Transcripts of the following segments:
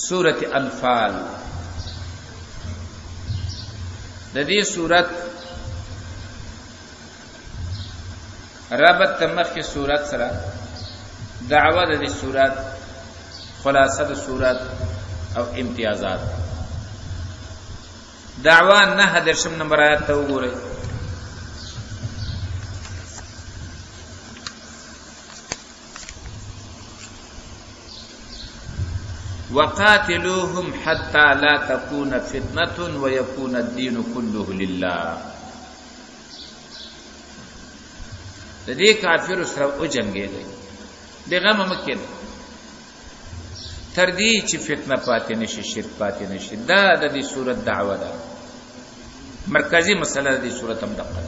سورة انفال. د دې سورت رابط مخکې سورت سره دعوه د دې سورت، خلاصه د سورت او امتیازات. دعوه 9 نمبر آیات ته وګورئ. وقاتلوهم حتى لا تكون فتنة ويكون الدين كله لله. د دې کافر سره او جنگېږي، دغه ممکن تر دې چې فتنه پاتې نشي، شرک پاتې نشي. دا د دې صورت دعوه ده، مرکزی مسله د دې صورت هم دغه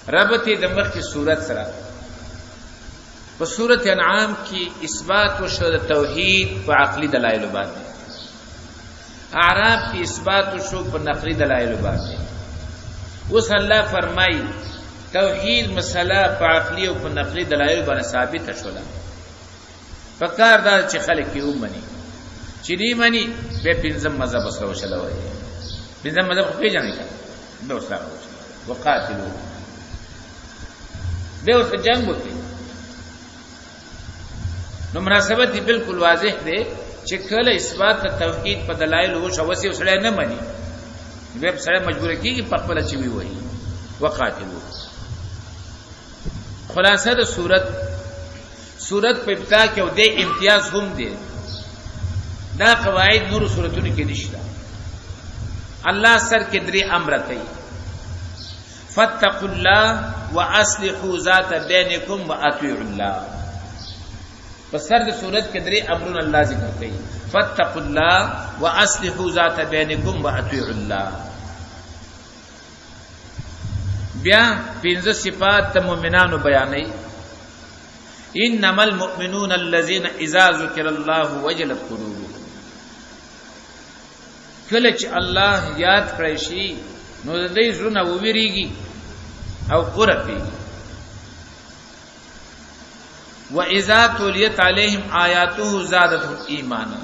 رابط د مخکې صورت سره. په سورۃ انعام کې اثبات وشو د توحید په عقلي دلایل باندې، اعراف کې اثبات وشو په نقلي دلایل باندې. اوس الله فرمایي توحید مسله په عقلي او په نقلي دلایل باندې ثابت شوله. فکر دا چې خلک یې ومني، چې دې مني به پنځم مذهب سره وشله وایي. پنځم مذهب خو پیژنې کړه به اوس راغلی وقاتلو به اوس جنگ وکړي. نو مناسبت دی بالکل واضح دی چې کله اثبات توحید په دلایل وو شوسی وسړی نه مني، به سره مجبور کیږي په خپل چې وی وایي وقاتلو. خلاصه د صورت په ابتدا کې او د امتیاز هم دی. دا قواعد نور صورتونو کې نشته. الله سر کې درې امر کوي: فاتقوا الله واصلحوا ذات بینکم واطیعوا الله. په سر د صورت کې درې امرونه الله ذکر کوي: فاتقوا الله واصلحوا ذات بینکم واطیعوا الله. بیا پنځه صفات د مؤمنانو بیانوي: انما المؤمنون الذين اذا ذكر الله وجلت قلوبهم. کله چې الله یاد کړی شي نو د دې زړه وویریږي او قرفيږي. وَإِذَا تُلِيَتْ عَلَيْهِمْ آيَاتُهُ زَادَتْهُمْ إِيمَانًا.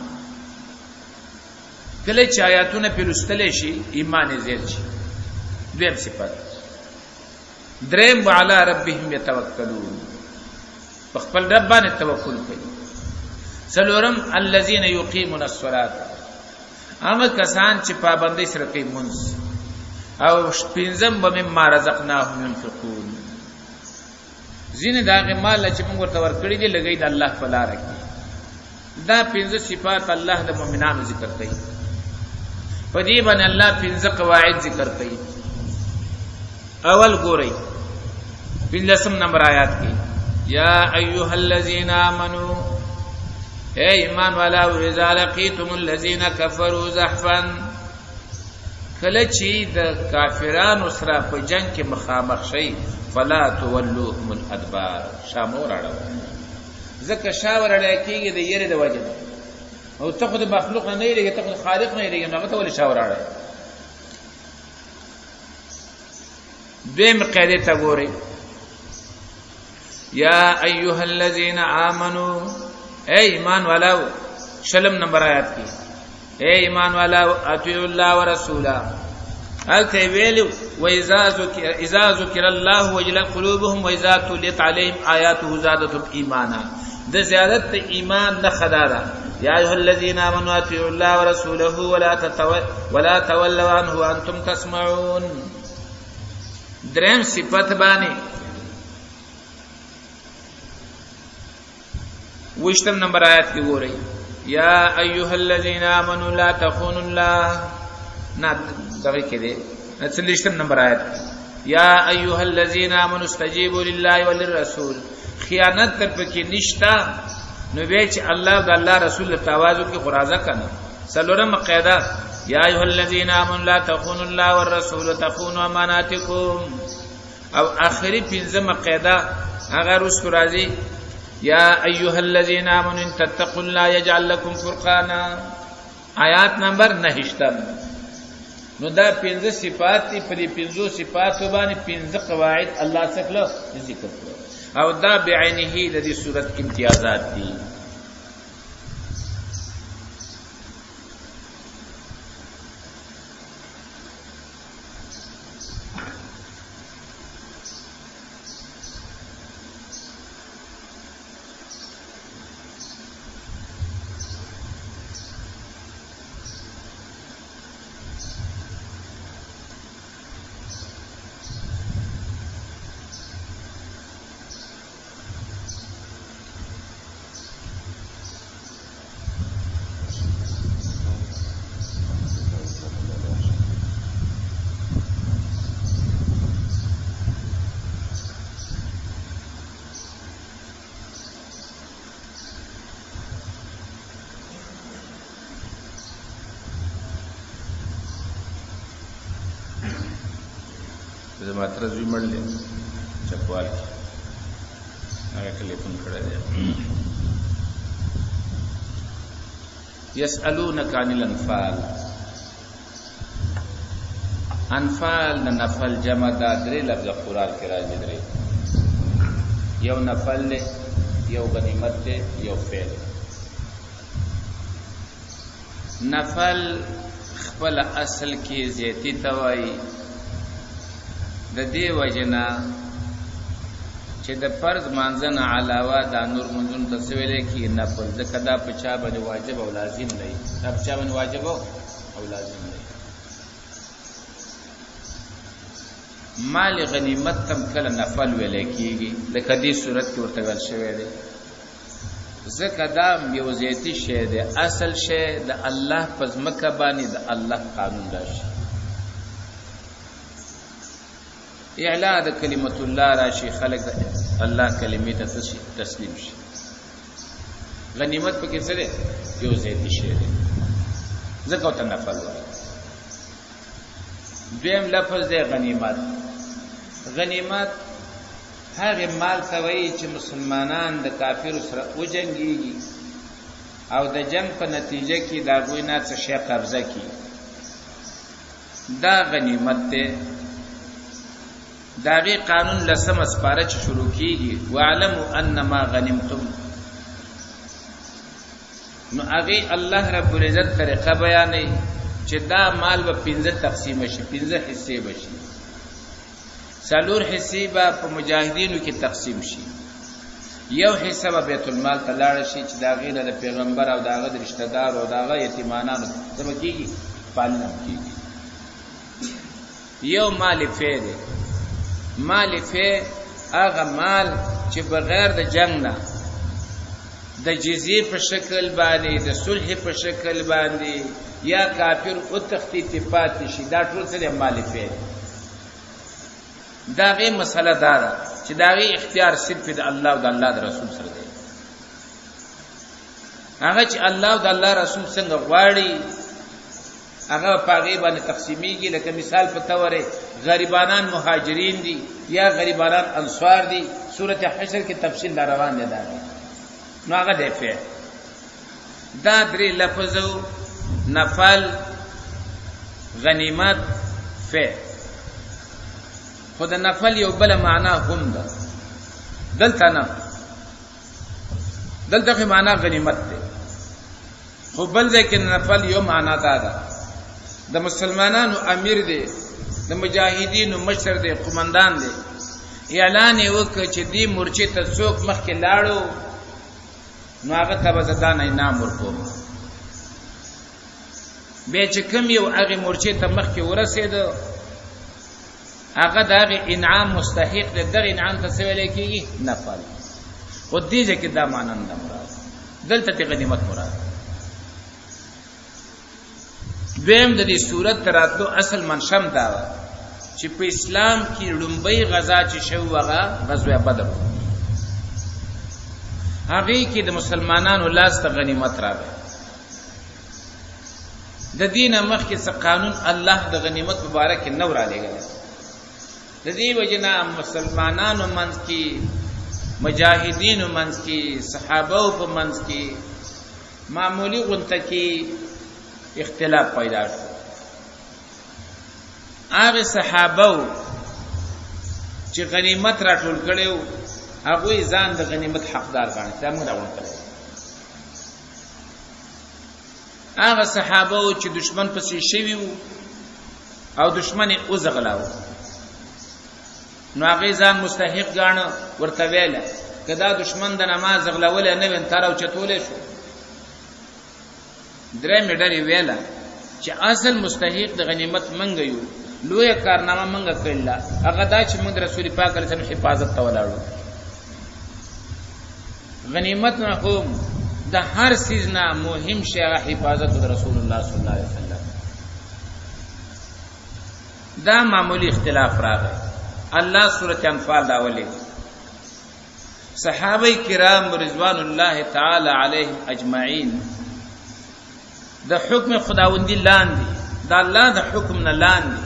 کله چې آیاتونه په لوستل شي ایمان یې زیات شي. دویم صفات. دریم وعلى ربهم يتوکلون. په خپل رب باندې توکل کوي. څلورم الذين يقيمون الصلاة. هغه کسان چې پابندۍ سره کوي منځ. او پنځم ومما رزقناهم ينفقون. زینه داغه مال چې موږ ورته ورکړي دي لګي د الله په لار کې. دا پنځه صفات الله د مؤمنانو ذکر کوي. په دې باندې الله پنځه قواعد ذکر کوي. اول ګورئ 15 نمبر آیات کې: یا ایها الذین آمنوا، اے ایمان والو، اذا لقیتم الذین کفروا زحفا. کله چې د کافرانو سره په جنگ کې مخامخ شي فلا تولوهم الادبار. شامور اړه ځکه شاور اړه کېږي د یری د وجه، او ته خو د مخلوق نه یریږي، ته خو د خالق نه یریږي، نو ته ولې شاور اړه. دیم قاعده ته ګورئ: یا ایها الذین آمنوا، اے ایمان والو. شلم نمبر آیات کې: اے ایمان والو اطیعوا الله ورسوله. الته ویلو اذا ذکر الله وجلت قلوبهم واذا تليت عليهم آیاته زادتهم ایمانا. د زیادت ایمان نه خدادا. یا ایها الذین آمنوا اطیعوا الله ورسوله ولا تولوا عنه وانتم تسمعون. دریم صفت باندې 20 نمبر آیات کې ګورئ: یا ایها الذین آمنوا لا تخونوا الله. نه دغه کې دی 40 نمبر آیت: یا ایها الذین آمنوا استجیبوا لله وللرسول. خیانت تر پکې نشتا، نو به چې الله او د الله رسول توازو کې خرازه کنه. څلورم قاعده: یا ایها الذین آمنوا لا تخونوا الله والرسول تخونوا اماناتکم. او اخری پنځمه قاعده هغه رسول راځي: یا ایها الذین آمنوا ان تتقوا الله یجعل لكم فرقانا. آیات نمبر 9. نو دا پنځه صفات دي. په دې پنځو صفاتو باندې پنځه قواعد الله څخه ذکر کړو، او دا بعینه د دې صورت امتیازات دي. زما تر زوی مړل چکوال هغه ټلیفون کړی دی يسألونك عن الانفال انفال د نفل جمع دا درې لفظ قرآن کې راځي درې یو نفل له یو غنیمت له یو فعل نفل خپل اصل کې زیاتی توای د دې وجنا چې د فرض مانځنه علاوه د نور منځون تسویل کې نفل ځکه دا په چا باندې واجب او لازم نه دا په چا باندې واجب او لازم نه مال غنیمت تم کله نفل ویل کېږي لکه دې صورت کې ورته ویل شوی دی ځکه دا یو زیاتی شی دی اصل شی د الله په ځمکه باندې د الله قانون راشي اعلا د کلمت الله راشي خلق د الله کلمې ته تسلیم شي غنیمت پکې څه دی یو زیاتی شی دی ځکه ته نفل وایي دویم لفظ دی غنیمت غنیمت هغه مال ته وایي چې مسلمانان د کافرو سره وجنګيږي او د جنگ په نتیجه کې دا غوی نه څه شی قبضه کی دا غنیمت ته داغي قانون لسم اسپاره چې شروع کیږي وعلموا انما غنمتم نو هغه الله رب العزت طریقه بیانې چې دا مال به 15 تقسیم شي 15 حصے بشي څلور حصے به په مجاهدینو کې تقسیم شي یو حصہ به بیت المال ته لاړ شي چې دا غیله د پیغمبر او داغه د رشتہ دار او داغه یتیمانانو ته کیږي پالنه کیږي یو مال فیده مال فی هغه مال چې بغیر د جنگ نه د جزیه په شکل باندې د صلح په شکل باندې یا کافر او تخطیط پاتې شي دا ټول څه مال فی دا غي مسله دا چې دا غي اختیار صرف د الله او د الله د رسول سره دی هغه چې الله او د الله رسول څنګه غواړي هغه پاغي باندې تقسیمیږي لکه مثال په توره غریبانان مهاجرین دي یا غریبانان انصار دي سورته حشر کې تفصیل دا روان دي دا نو هغه دی فعل دا درې لفظو نفل غنیمت فعل خود نفل یو بل معنا هم ده دلته نه دلته معنا غنیمت ده خو بل ځکه نفل یو معنا ده د مسلمانانو امیر دی د مجاهدینو مشر دی قومندان دی اعلان وکړ چې دی مورچه ته څوک مخکې لاړو نو هغه ته بزدان انعام ورکوم به چې کوم یو هغه مورچه ته مخکې ورسېد هغه دغه انعام مستحق دی دغه انعام ته څه ویل کېږي نفل او دې ځکه دا معنا نه مراد دلته غنیمت مراد دویم د دې صورت تراتلو اصل منشم دا چې په اسلام کې لومبۍ غزا چې شو هغه غزوه بدر هغه کې د مسلمانانو لاس ته غنیمت راغی د دین مخکې څه قانون الله د غنیمت مبارک نو را لګل د دې وجنا مسلمانانو منځ کې مجاهدینو منځ کې صحابه په منځ کې معمولی غونټه کې اختلاف پیدا شو هغه صحابه چې غنیمت راټول کړو هغه ځان د غنیمت حقدار غاڼه څنګه راوړل کړي هغه صحابه چې دشمن پسې شوی وو او دشمن یې وزغلاو نو هغه ځان مستحق غاڼه ورته ویل کدا دشمن د نماز غلاول نه وین تر او چتولې شو درې مډري ویلا چې اصل مستحق د غنیمت منګیو لوی کارنامه منګه کړل هغه دا چې موږ رسول پاک علیه السلام حفاظت ته ولاړو غنیمت نه هم د هر چیز نه مهم شی حفاظت د رسول الله صلی الله علیه وسلم دا معمولی اختلاف راغی الله سورۃ انفال دا ولې صحابه کرام رضوان الله تعالی علیهم اجمعین د حکم خداوندی لاندې د الله د حکم نه لاندې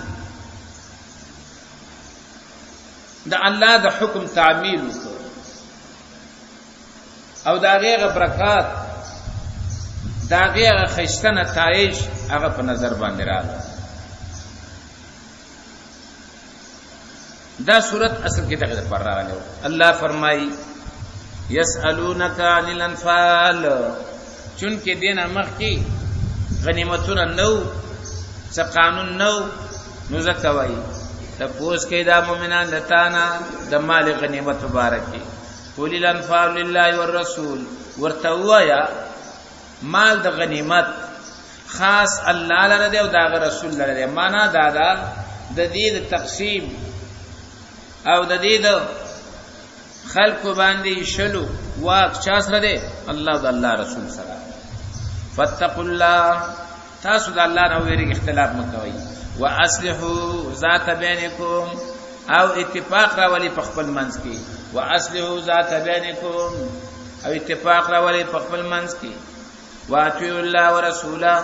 د الله د حکم تعمیل او دا غیغه برکات دا غیغه خشته نتایج هغه په نظر باندې راغله. دا صورت اصل کې دغه پر راغله. الله فرمایي یسالونک عن الانفال، چون کې دینه مخ کې غنیمتونه نو څه قانون نو زکوي تپوس کې دا مؤمنان لتانا د مال غنیمت مبارکي قول الانفال لله والرسول ورتوایا مال د غنیمت خاص الله لره دی او دا رسول لره دی. معنا دا د دې د تقسیم او د دې د خلق باندې شلو واک چا سره دی؟ الله او د الله رسول سره. فاتقوا الله، تاسو د الله نه ویریږئ، اختلاف مکوئ. واصلحوا ذات بینکم، او اتفاق راولي په خپل منځ کې. واصلحوا ذات بینکم، او اتفاق راولي په خپل منځ کې. واطیعوا الله ورسوله،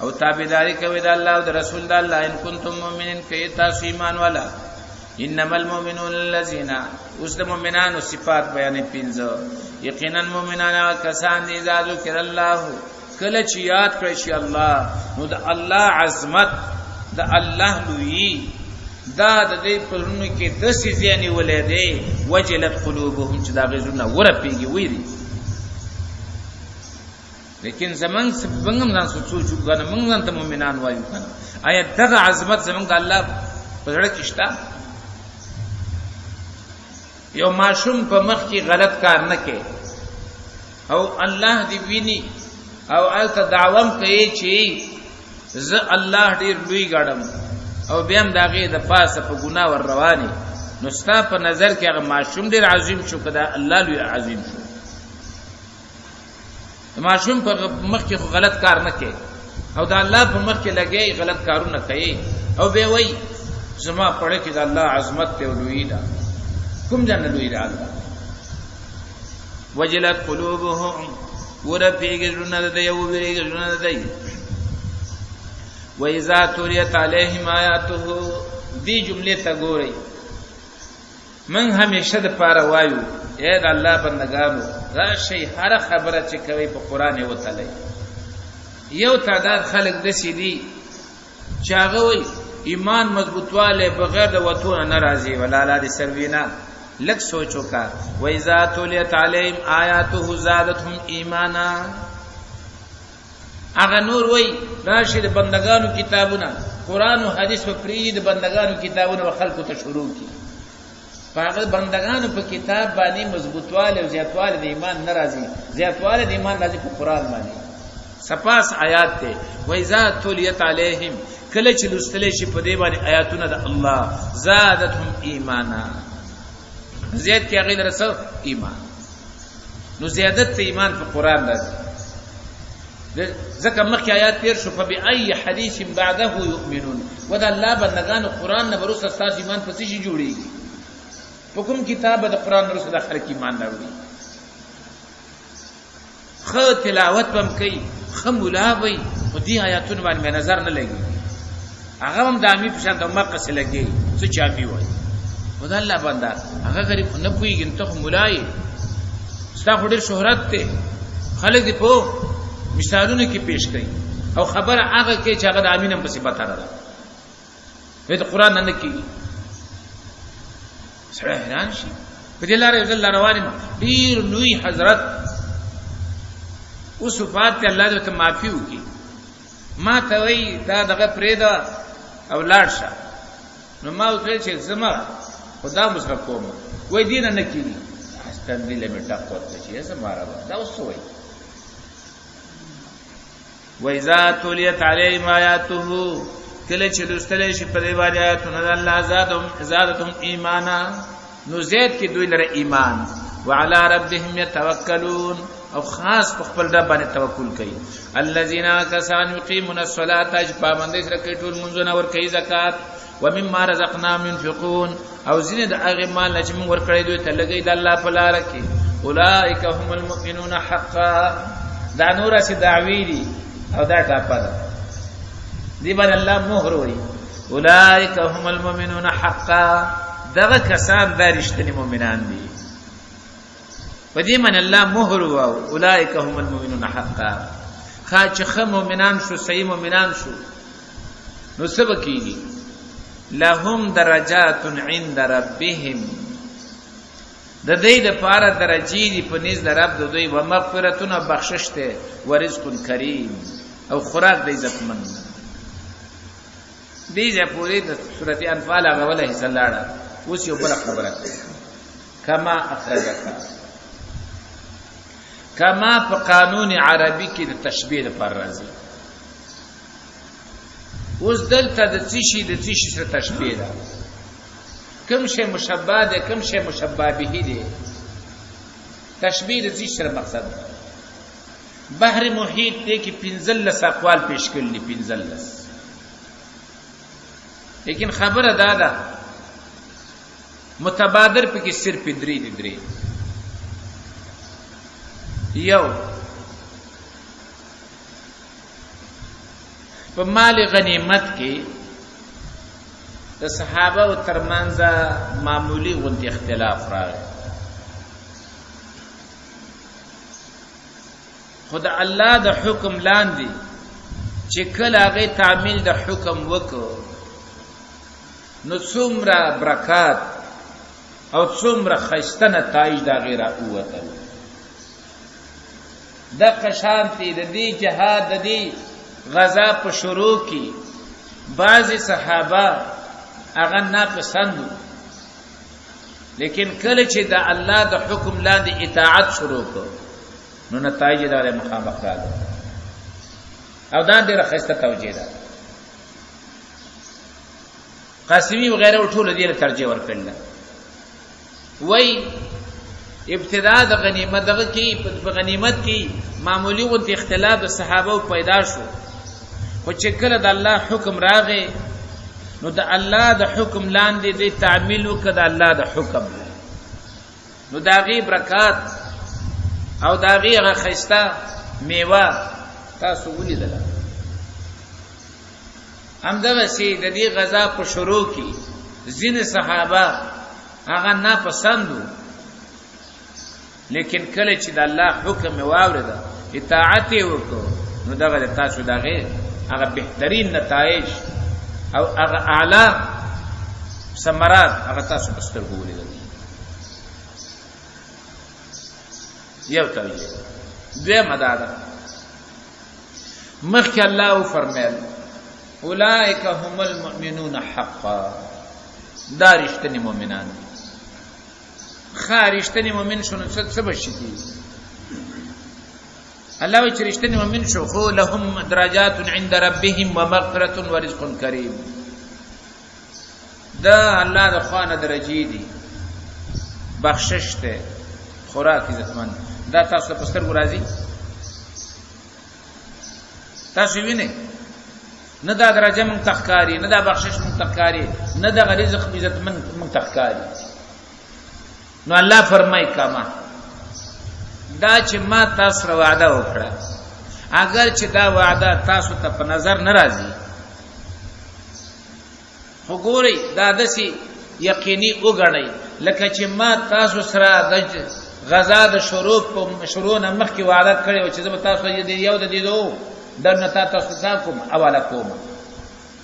او تابعداري کوي د الله او د رسول د الله. ان کنتم مؤمنین، کې تاسو ایمان والا. انما المؤمنون الذين، اوس د مؤمنانو صفات بیانې پنځه. یقینا مؤمنان کسان دي اذا ذکر الله، کله چې یاد کړی شي الله، نو د الله عظمت د الله لوی دا د دې پرونو کې د سيزياني ولادي وجلت قلوبهم، چې دا غزونه ورپیږي ویری. لیکن زمون څنګه ځان سوچو غواړم موږ ځان ته مؤمنان وایو کنه، آیا دغه عظمت زمونږ الله په زړه کې شته؟ یو معصوم په مخ کې غلط کار نه کوي او الله دې ویني او الته دعوام کوي چې زه الله ډیر لوی ګړم او بیا هم داغه د پاسه په ګناه ور رواني، نو ستا په نظر کې هغه معصوم ډیر عظیم شو کدا الله لوی عظیم شو؟ معصوم په مخ کې غلط کار نه کوي او د الله په مخ کې لګي غلط کارونه کوي او به وای زما پړه کې د الله عظمت ته لوی ده. کوم ځان لوی ده الله؟ وجلت قلوبهم، ورپیږي زړونه د یو ویریږي زړونه د دی. وَإِذَا تُلِيَتْ عَلَيْهِمْ آيَاتُهُ، دی جملې ته ګورئ. من همیشه د پاره وایو اے د الله بندگانو، راشي هر خبره چې کوي په قران وتلی. یو تعداد خلق د سیدی چې هغه وي ایمان مضبوطواله بغیر د وتونه ناراضي ولا لا دي سروینا. لک سوچو کا وَإِذَا تُلِيَتْ عَلَيْهِمْ آيَاتُهُ زَادَتْهُمْ ایمانا. اغه نور وای راشد بندگانو کتابونه قران او حدیث په فرید بندگانو کتابونه خلکو ته شروع کی. هغه بندگانو په کتاب باندې مضبوطواله او زیاتواله د ایمان ناراضي، زیاتواله د ایمان راځي په قران باندې. سپاس آیات ته وَإِذَا تُلِيَتْ عَلَيْهِمْ، کله چې لوستل شي په دې باندې آیاتونه د الله زادتهم ایمانا، زیات کې هغه درسو ایمان. نو زیادت ایمان په قران راځي. ځکه مخکې آیات تیر شو فبأي حديث بعده يؤمنون، ودا الله بندگان قران نه بروسه تاسو ایمان پسې شي جوړيږي. په کوم کتاب د قران بروسه د خلک ایمان راوړي؟ خو تلاوت بم کوي، خو ملاوي، خو دې آیاتونه باندې نظر نه لګي. هغه هم دامي په شان د مقص لګي څه چابي وای. ودا الله بندا هغه غریب نه پويږي ته مولای ستا هډر شهرت ته خلک دې په مثالونه کې پیش کړي او خبره هغه کې چې هغه د امینم په صفات راغله. وې د قران نه کېږي سره حیران شي. په دې لارې ځل روانم ډیر لوی حضرت او صفات ته الله دې ته معافي وکي. ما ته وې دا دغه پرېدا او لاړ شه. نو ما وې چې زما خدا مصرف کوم وې دین نه کېږي. استن دې له مټه کوته چې زما را دا وسوي. وَإِذَا تُلِيَتْ عَلَيْهِمْ آيَاتُهُ، کله چې لوستل شي په دې باندې آیاتونه د الله زادتهم ایمانا، نو زید کې دوی لره ایمان. وعلى ربهم يتوکلون، او خاص په خپل رب باندې توکل کوي. الذين كسان يقيمون الصلاة، چې پابندۍ سره کوي ټول منځونه ور کوي زکات. ومما رزقناهم ينفقون، او ځینې د هغه مال چې موږ ورکړی دوی ته لګي د الله په لار کې. اولئک هم المؤمنون حقا، دا نور سي دعوی دي او دا ټاپه ده دی باندې الله مهر وي. اولئک هم المؤمنون حقا، دغه کسان دا رښتینی مؤمنان دي. په دې من الله مهر واو اولئک هم المؤمنون حقا. خا چې خه مؤمنان شو صحیح مؤمنان شو نو سبا کیږي لهم درجات عند ربهم، د دې لپاره درجې دي په نيز د رب د دوی، و مغفرتون بخشش ته، و رزق کریم او خوراک د عزتمن. دې ځه پوری د سورته انفال هغه ولې سلاړه. اوس یو بل خبره کما اخرجک، کما په قانون عربي کې د تشبیه لپاره راځي. اوس دلته د څه شي سره تشبیه ده، کوم شی مشبہ ده کوم شی مشبہ به ده. تشبیه د څه سره مقصد ده؟ بحر محیط دې کې 15 اقوال پیش کړل، 15. لیکن خبره دا ده متبادر په کې صرف 3 دي. یو په مال غنیمت کې د صحابه او ترمنځ معمولی غونډه اختلاف راغی. خدای الله د حکم لاندې چې کله هغه تعمیل د حکم وکړو نو څومره برکات او څومره خیسته نتایج دا غیره اوتل. د قشانتی د دې جهاد د دې غزا په شروع کې بعضی صحابه هغه ناپسندو، لیکن کله چې د الله د حکم لاندې اطاعت شروع کړ نو نتایج دا مخامخ راغلل. او دا ډیره خیسته توجیه ده. قاسمی وغیرہ ټول دې له ترجیح ورکړل. وای ابتدا د غنیمت دغه کې په غنیمت کې معمولی وخت اختلاف د صحابه پیدا شو، خو چې کله د الله حکم راغی نو د الله د حکم لاندې د تعمیل وکړه د الله د حکم، نو دا غي برکات او دا غي هغه خيسته میوه تاسو ولیدل. همدغه سي د دې غزا په شروع کې ځین صحابه هغه ناپسندو، لیکن کله چې د الله حکم واورید اطاعت وکړو نو دغه تاسو دغه هغه بهترین نتایج او هغه اعلی ثمرات هغه تاسو بسترګو ولیدل. یو توجیه دویمه دا ده مخکې الله فرمایل اولئک هم المؤمنون حقا، دا رښتینی مؤمنان دي. رښتینی مؤمن شنو څه بشي دي؟ الله وی چې رښتینی مؤمن شو خو لهم درجات عند ربهم ومغفرة ورزق کریم. دا الله د خوانه درجې دي، بخشش ته، خوراک عزتمن. دا تاسو په سترګو راځي؟ تاسو وینئ نه دا درجه مونږ تخکاری، نه دا بخشش مونږ تخکاری، نه دا رزق عزتمن مونږ تخکاری. نو الله فرمای کما دا چې ما تاسو سره وعده وکړه، اگر چې دا وعده تاسو ته په نظر ناراضي خو ګوري دا دسي یقیني وګڼئ لکه چې ما تاسو سره د غزا د شروع نه مخکې وعده کړې و چې زه به تاسو یو د دې دوه درنه تاسو ته کوم حواله کوم،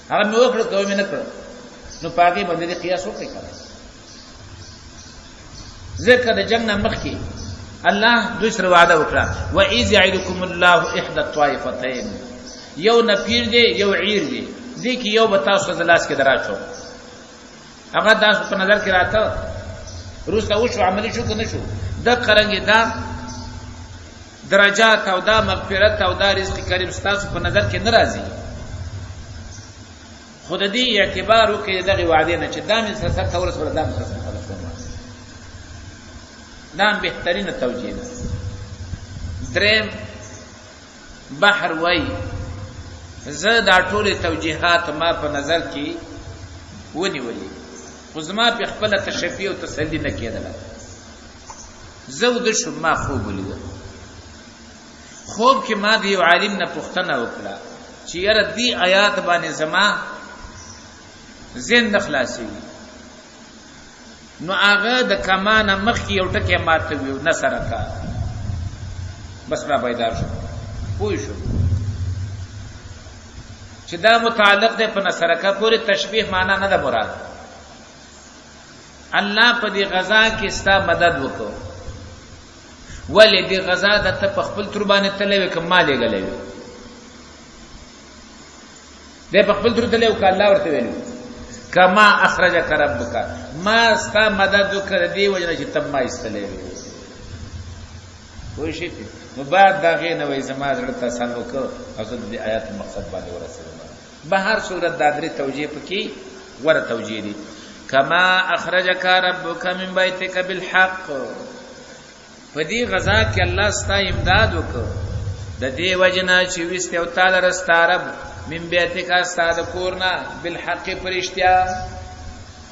هغه مې وکړه کوم نه کړ، نو پاګې باندې قیاس وکړئ. ذکر د جنگ نه مخکې الله دوسر وعده وکړه و اذ يعدكم الله احدى الطائفتين، یو نفیر دی یو عیر دی، دې کې یو به تاسو زلاس کې دراچو. هغه تاسو په نظر کې راته روسته وشو عملی شو کنه شو؟ د قرنګ دا درجات او دا مغفرت او دا رزق کریم تاسو په نظر کې ناراضي. خود دې اعتبار وکړي دغه وعده نه چې دا من سره تورس ولا دا من سره دا بهترینه توجیه ده. دریم بحر وای زه دا ټول توجیهات ما په نظر کې ونیولې، خو زما په خپل تشفیع او تسلی نه کېدله. زه د شو ما خوب ولیدل، خوب کې ما د یو عالم نه پوښتنه وکړه چې یاره دې آیات باندې زما ذهن نه خلاصېږي. نو هغه د کمانه مخ کې یو ټکی ماته ویو نصرکا بس را پیدا شو پوه شو چې دا متعلق ده په نصرکا پورې تشبیه معنا نه ده مراد الله په دې غزا کې ستا مدد وکړو ولې دې غزا د ته په خپل تر باندې تلوي کمالې غلې دې په خپل تر تلوي ک الله ورته ویلو کما اخرجک ربک ما ستا مدد وکړ دی وجنه چې تم ما استلې وي شي نو بعد دا غي نه وای زما زړه تاسو وکړه او د آیات مقصد باندې ورسېږم به هر صورت دا درې توجیه پکې ور توجیه دي کما اخرجک ربک من بیتک بالحق پدې غزا کې الله ستا امداد وکړ د دې وجنه چې وسته او تعالی رستارب من بیتک استاد کورنا بالحق پرشتیا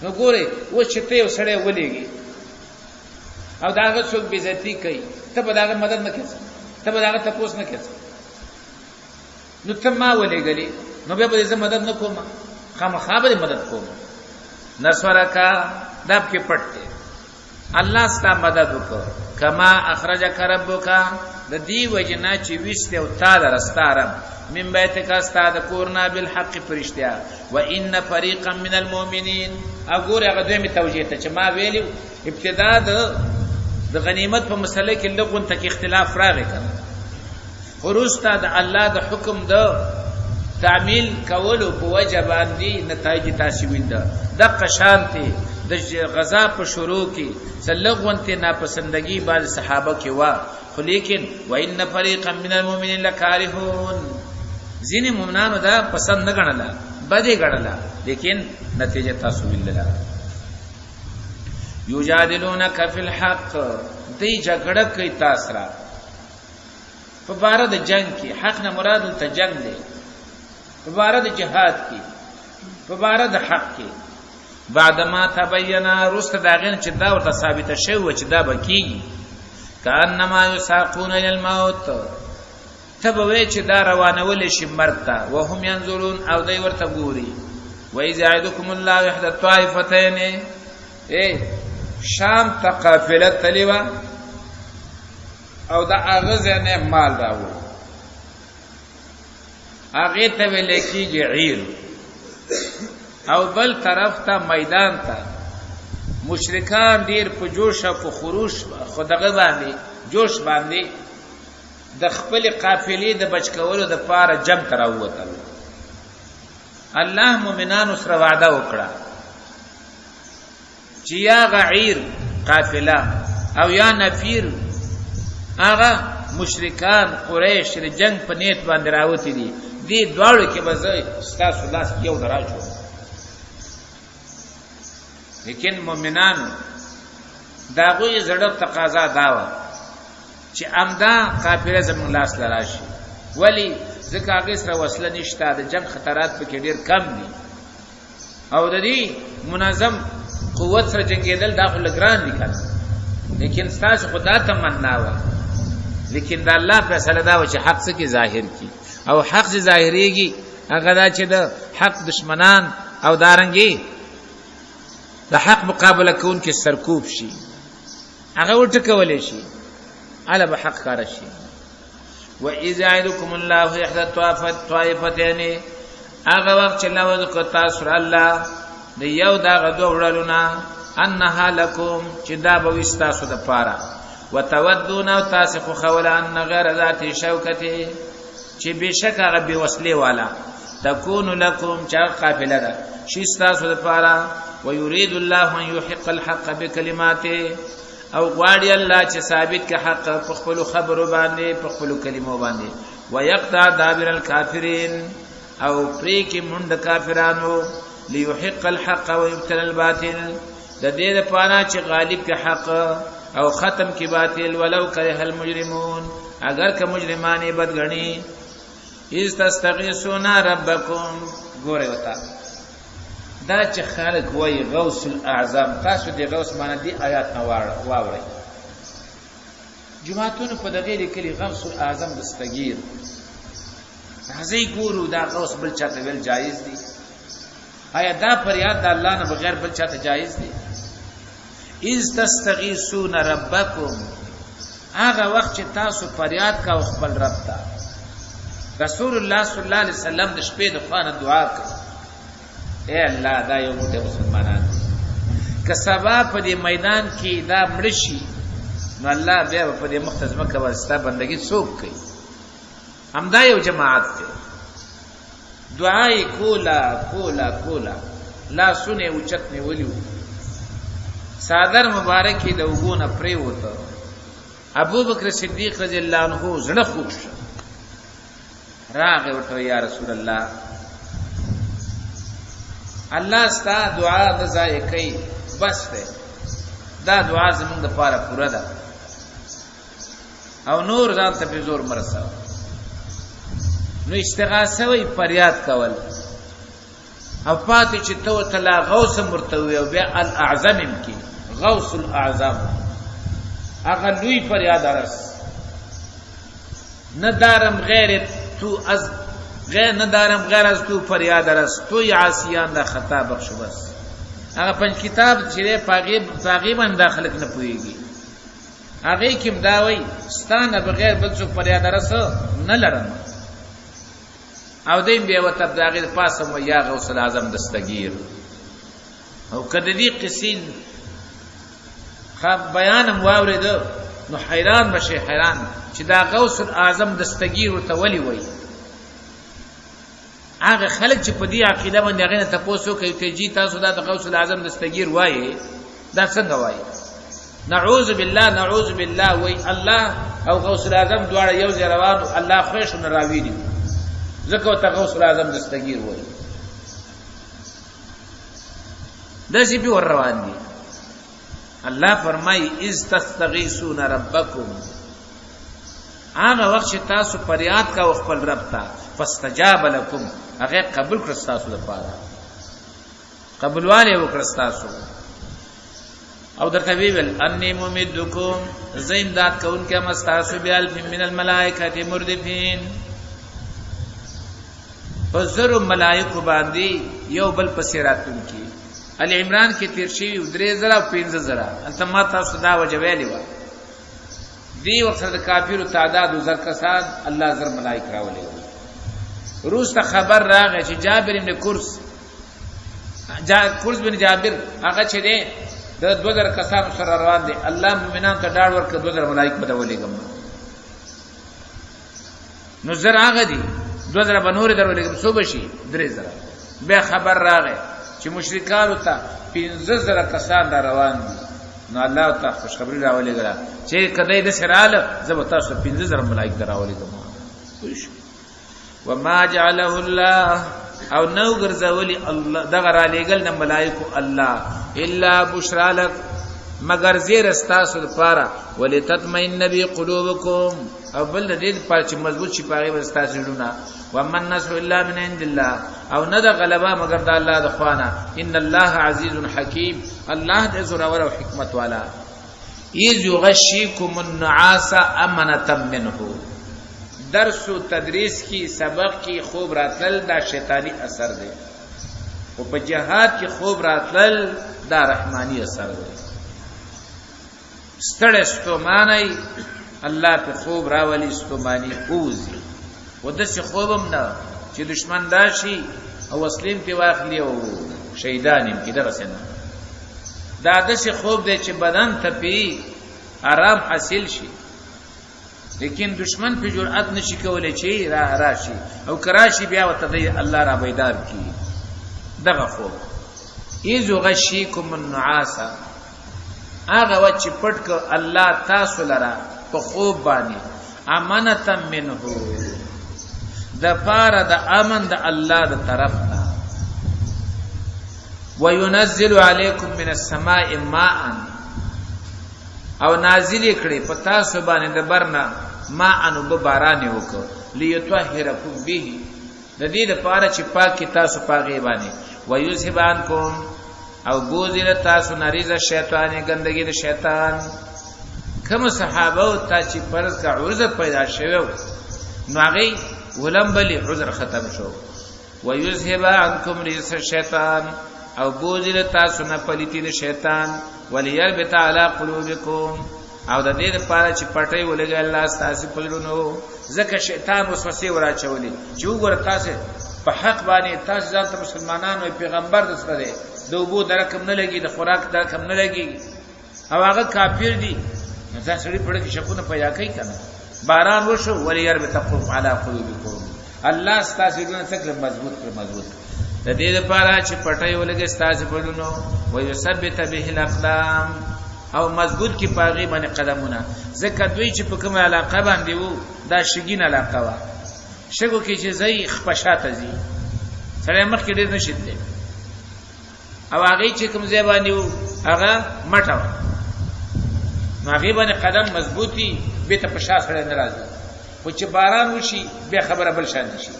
نو ګوره و چې ته یو سړی ولېږي او داغه څوک بیزتی کوي ته به داغه مدد نه کوي ته به داغه تپوس نه کوي نو ته ما ولېږلی نو به زه مدد نه کوم خامخا به مدد کوم نصرکا دب کې پټ دی الله ستا مدد وکړه کما اخرجک ربک د دې وجنا چې وسته او تعالی رستارم من بیتک استاد کورنا بالحق فرشتیا وان فريقا من المؤمنین اګور هغه دوی می توجیه ته چې ما ویلو ابتدا د غنیمت په مسله کې لغون تک اختلاف راغی کړه ورسته د الله د حکم د تعمیل کولو په وجه باندې نتایج تاسیوین ده د قشانته د غزا په شروع کې سلغونته ناپسندګي بعض صحابه کې وا خو لیکن وان فريقا من المؤمنین لکارهون ځینې مؤمنانو دا پسند نه غنله بده غنله لیکن نتیجه تاسو ویلله یجادلونک فی الحق دی جګړه کوي تاسو را په بار د جنگ کې حق نه مراد ته جنگ دی په بار د جهاد کې په بار د حق کې بعدما تبینا رست داغین چې دا ورته ثابت شوی چې دا بکیږي کانما یساقون الى الموت تبوی چې دا روانول شي مرګ ته وهم ينظرون او دوی ورته ګوري وإذ يعدكم الله احدى الطائفتين شام تقافله تلیوا او دا اغزه نه مال راو اغه ته ویل کیږي عیر او بل طرف ته میدان ته مشرکان ډیر په جوش او په خروش خدغه باندې جوش باندې د خپل قافلې د بچ کولو د پاره جم تراوته الله مؤمنانو سره وعده وکړه چې یا غعیر قافله او یا نفیر هغه مشرکان قریش د جنگ په نیت باندې راوتی دي دې دواړو کې به ستاسو لاس یو دراجو لیکن مؤمنانو داغوی زړه تقاضا داوه چې امدا قافله زموږ لاس لراشي ولی ځکه هغه سره وسله نشته د جنگ خطرات پکې ډیر کم دي او د دې منظم قوت سره جنگیدل داخله ګران دي کنه لیکن تاسو خدا تمنا و لیکن د الله فیصله دا و چې حق څخه ظاهر کی او حق څخه ظاهريږي هغه دا چې د حق دشمنان او دارنګي د حق مقابله کون کې سرکوب شي هغه ورټکولې شي على بحق کار شي واذ يعدكم الله احدى الطائفتين هغه وخت چې الله وذكر تاسو الله د یو دا غدو وړلونه انها لكم چې دا به وستاسو د پاره وتودون او تاسو خو خول ان غیر ذات شوکته چې بشک هغه به وسلې والا تكون لكم چې قافله ده شي تاسو د پاره ويريد الله ان يحق الحق بكلماته او غواړي الله چې ثابت کې حق په خپل خبرو باندې په خپل کلمو باندې ويقطع دابر الكافرين او پرې کې مونږ کافرانو ليحق الحق ويبطل الباطل د دې لپاره چې غالب کې حق او ختم کې باطل ولو کرہ المجرمون اگر که مجرمانه بدګنی اذ تستغيثون ربكم ګوره وتا دا چې خالق وای غوث الاعظم تاسو دې غوث باندې دی آیات نو واوري جمعهتون په دغه لیکلي غوث الاعظم دستگیر هغه ګورو دا غوث بل چاته ویل جایز دي آیا دا فریاد د الله نه بغیر بل چاته جایز دي اذ تستغیثون ربکم هغه وخت چې تاسو فریاد کا خپل رب ته رسول الله صلی الله علیه وسلم د شپې د خوانه دعا کوي اے الله دا یو موټی مسلمانان که سبا په دې میدان کې دا مړ شي نو الله بیا په دې مختصمه کې واسطه بندگی څوک کوي همدا یو جماعت دی دعای کولا کولا کولا لا سونه اوچت نیولیو صادر مبارکی د وګونه پرې وته ابو بکر صدیق رضی الله عنه زړه خوښ راغه ورته یا رسول الله الله ستا دعا د ځای کوي بس ده دا دعا زمونږ د پاره پوره ده او نور ځان ته په زور مرساو نو استغاثه وی فریاد کول او پاتې چې تو تلا غوث مرتوی او بیا الاعظم کی غوث الاعظم اغه لوی فریاد ارس ندارم غیر تو از غیر ندارم غیر از تو فریاد ارس تو عاصیان دا خطا بخش بس هغه پنځ کتاب چې پاغي باندې داخله نه پويږي هغه کوم دا وای ستانه بغیر بل څه فریاد ارس نه لرم او دیم بیا وته داغه پاسه مو یا غوث الاعظم دستگیر او کله دې قصین خاب بیان مواورد نو حیران بشي حیران چې دا غوث الاعظم دستگیر ته ولي وای هغه خلک چې په دې عقیده باندې هغه ته تاسو کوي چې جی تاسو دا غوث الاعظم دستگیر وایي دا څنګه وایي نعوذ بالله وای الله او غوث الاعظم دواړه یو ځای روانو الله خوښ نه راوي دي ځکه ته غوث الاعظم دستگیر وایي داسې به ور روان دي الله فرمای اذ تستغیثون ربکم هغه وخت چې تاسو فریاد کا خپل رب ته فاستجاب لكم هغه قبول کړ تاسو لپاره قبول والے وکړ تاسو او درته ویل انی ممدکم زیم دات کون کې مستاسو بیال من الملائکه مردفین فزر ملائکه باندې یو بل پسیراتون کی ال عمران کې تیر شي 3000 او 15000 التما تاسو دا وجویلی و دی وخت د کافیرو تعداد زر کسان الله زر ملائکه راولي روز ته خبر راغی چې جابر ابن قرز بن جابر هغه چې دی د 2000 کسان سره روان دي الله مومنان ته ډاډ ورکړ 2000 ملائکه بدولې ګم نو زر هغه دي 2000 بنور درولې ګم صبح شي 3000 به خبر راغی چې مشرکانو ته 15000 کسان دا روان دي نو الله تعالی خوشخبری راولې ګره چې کدی د سراله زب تاسو 15000 ملائکه دراولې ګم وما جعله الله او نو ګرځولي الله دغه را لېګل نه ملائکه الله الا بشرا لك مگر زیر استاسو لپاره ولتطمئن بقلوبكم او بل دې پر چې مضبوط شي پاره واستاسو لونه ومن النصر الا من عند الله او نه د غلبا مگر د الله د خوانه ان الله عزيز حكيم الله دې زور او حکمت والا اذ يغشيكم النعاس امنه منه درس و تدریس کی سبق کی خوب راتل دا شیطانی اثر دی او په جهاد کی خوب راتل دا رحمانی اثر دی ستړی ستومانی الله په خوب راولي ستومانی اوزي و داسې خوبم نه چې دشمن راشي او اسلام ته واخلي او شهیدانیم کې دغه څنګه دا داسې خوب دی چې بدن ته پی آرام حاصل شي لیکن دشمن په جرأت نشي کولای چې راشي او کراشي بیا وته الله را بیدار کی دغه خوب اذ غشیکم النعاس هغه وچ پټ ک الله تاسو لرا په خوب باندې امانت منه د پاره د امن د الله د طرف نه وينزل عليكم من السماء ماء او نازل کړي پتا سو باندې د برنا ما انو باران وکړه ليطهركم به د دې لپاره چې پاکي تاسو پاغي باندې ويذهبانكم او بوزل تاسو نریزه شیطانی گندگی د شیطان کوم صحابه او تا چې فرض کا عذر پیدا شوه نو هغه ولم بلی عذر ختم شو ويذهب عنكم رجس الشیطان او بوزل تاسو نه پلیتی د شیطان وليربط على قلوبكم او د دې لپاره چې پټي ولګي الله تاسو په لونو ځکه شیطان وسوسه وراچولي چې وګوره تاسو په حق باندې تاسو ځان مسلمانانو پیغمبر د سره د وبو درکم نه لګي د خوراک درکم نه لګي او هغه کافر دي دا سړي په دې شکونه پیدا کوي کنه باران وشو وليربط على قلوبكم الله تاسو دې څخه مضبوط د دې لپاره چې پټي ولګي تاسو په لونو ويثبت به الاقدام او مضبوط کی پاغي باندې قدمونه ځکه دوی چې په کومه علاقه باندې وو دا شګین علاقه وا شګو کې چې زئی خپشاته زی سره مخ کې ډېر نشید دي او هغه چې کوم ځای باندې وو هغه مټه هغه باندې قدم مضبوطی به ته پشا سره ناراضي او چې باران وشي به خبره بل شان شي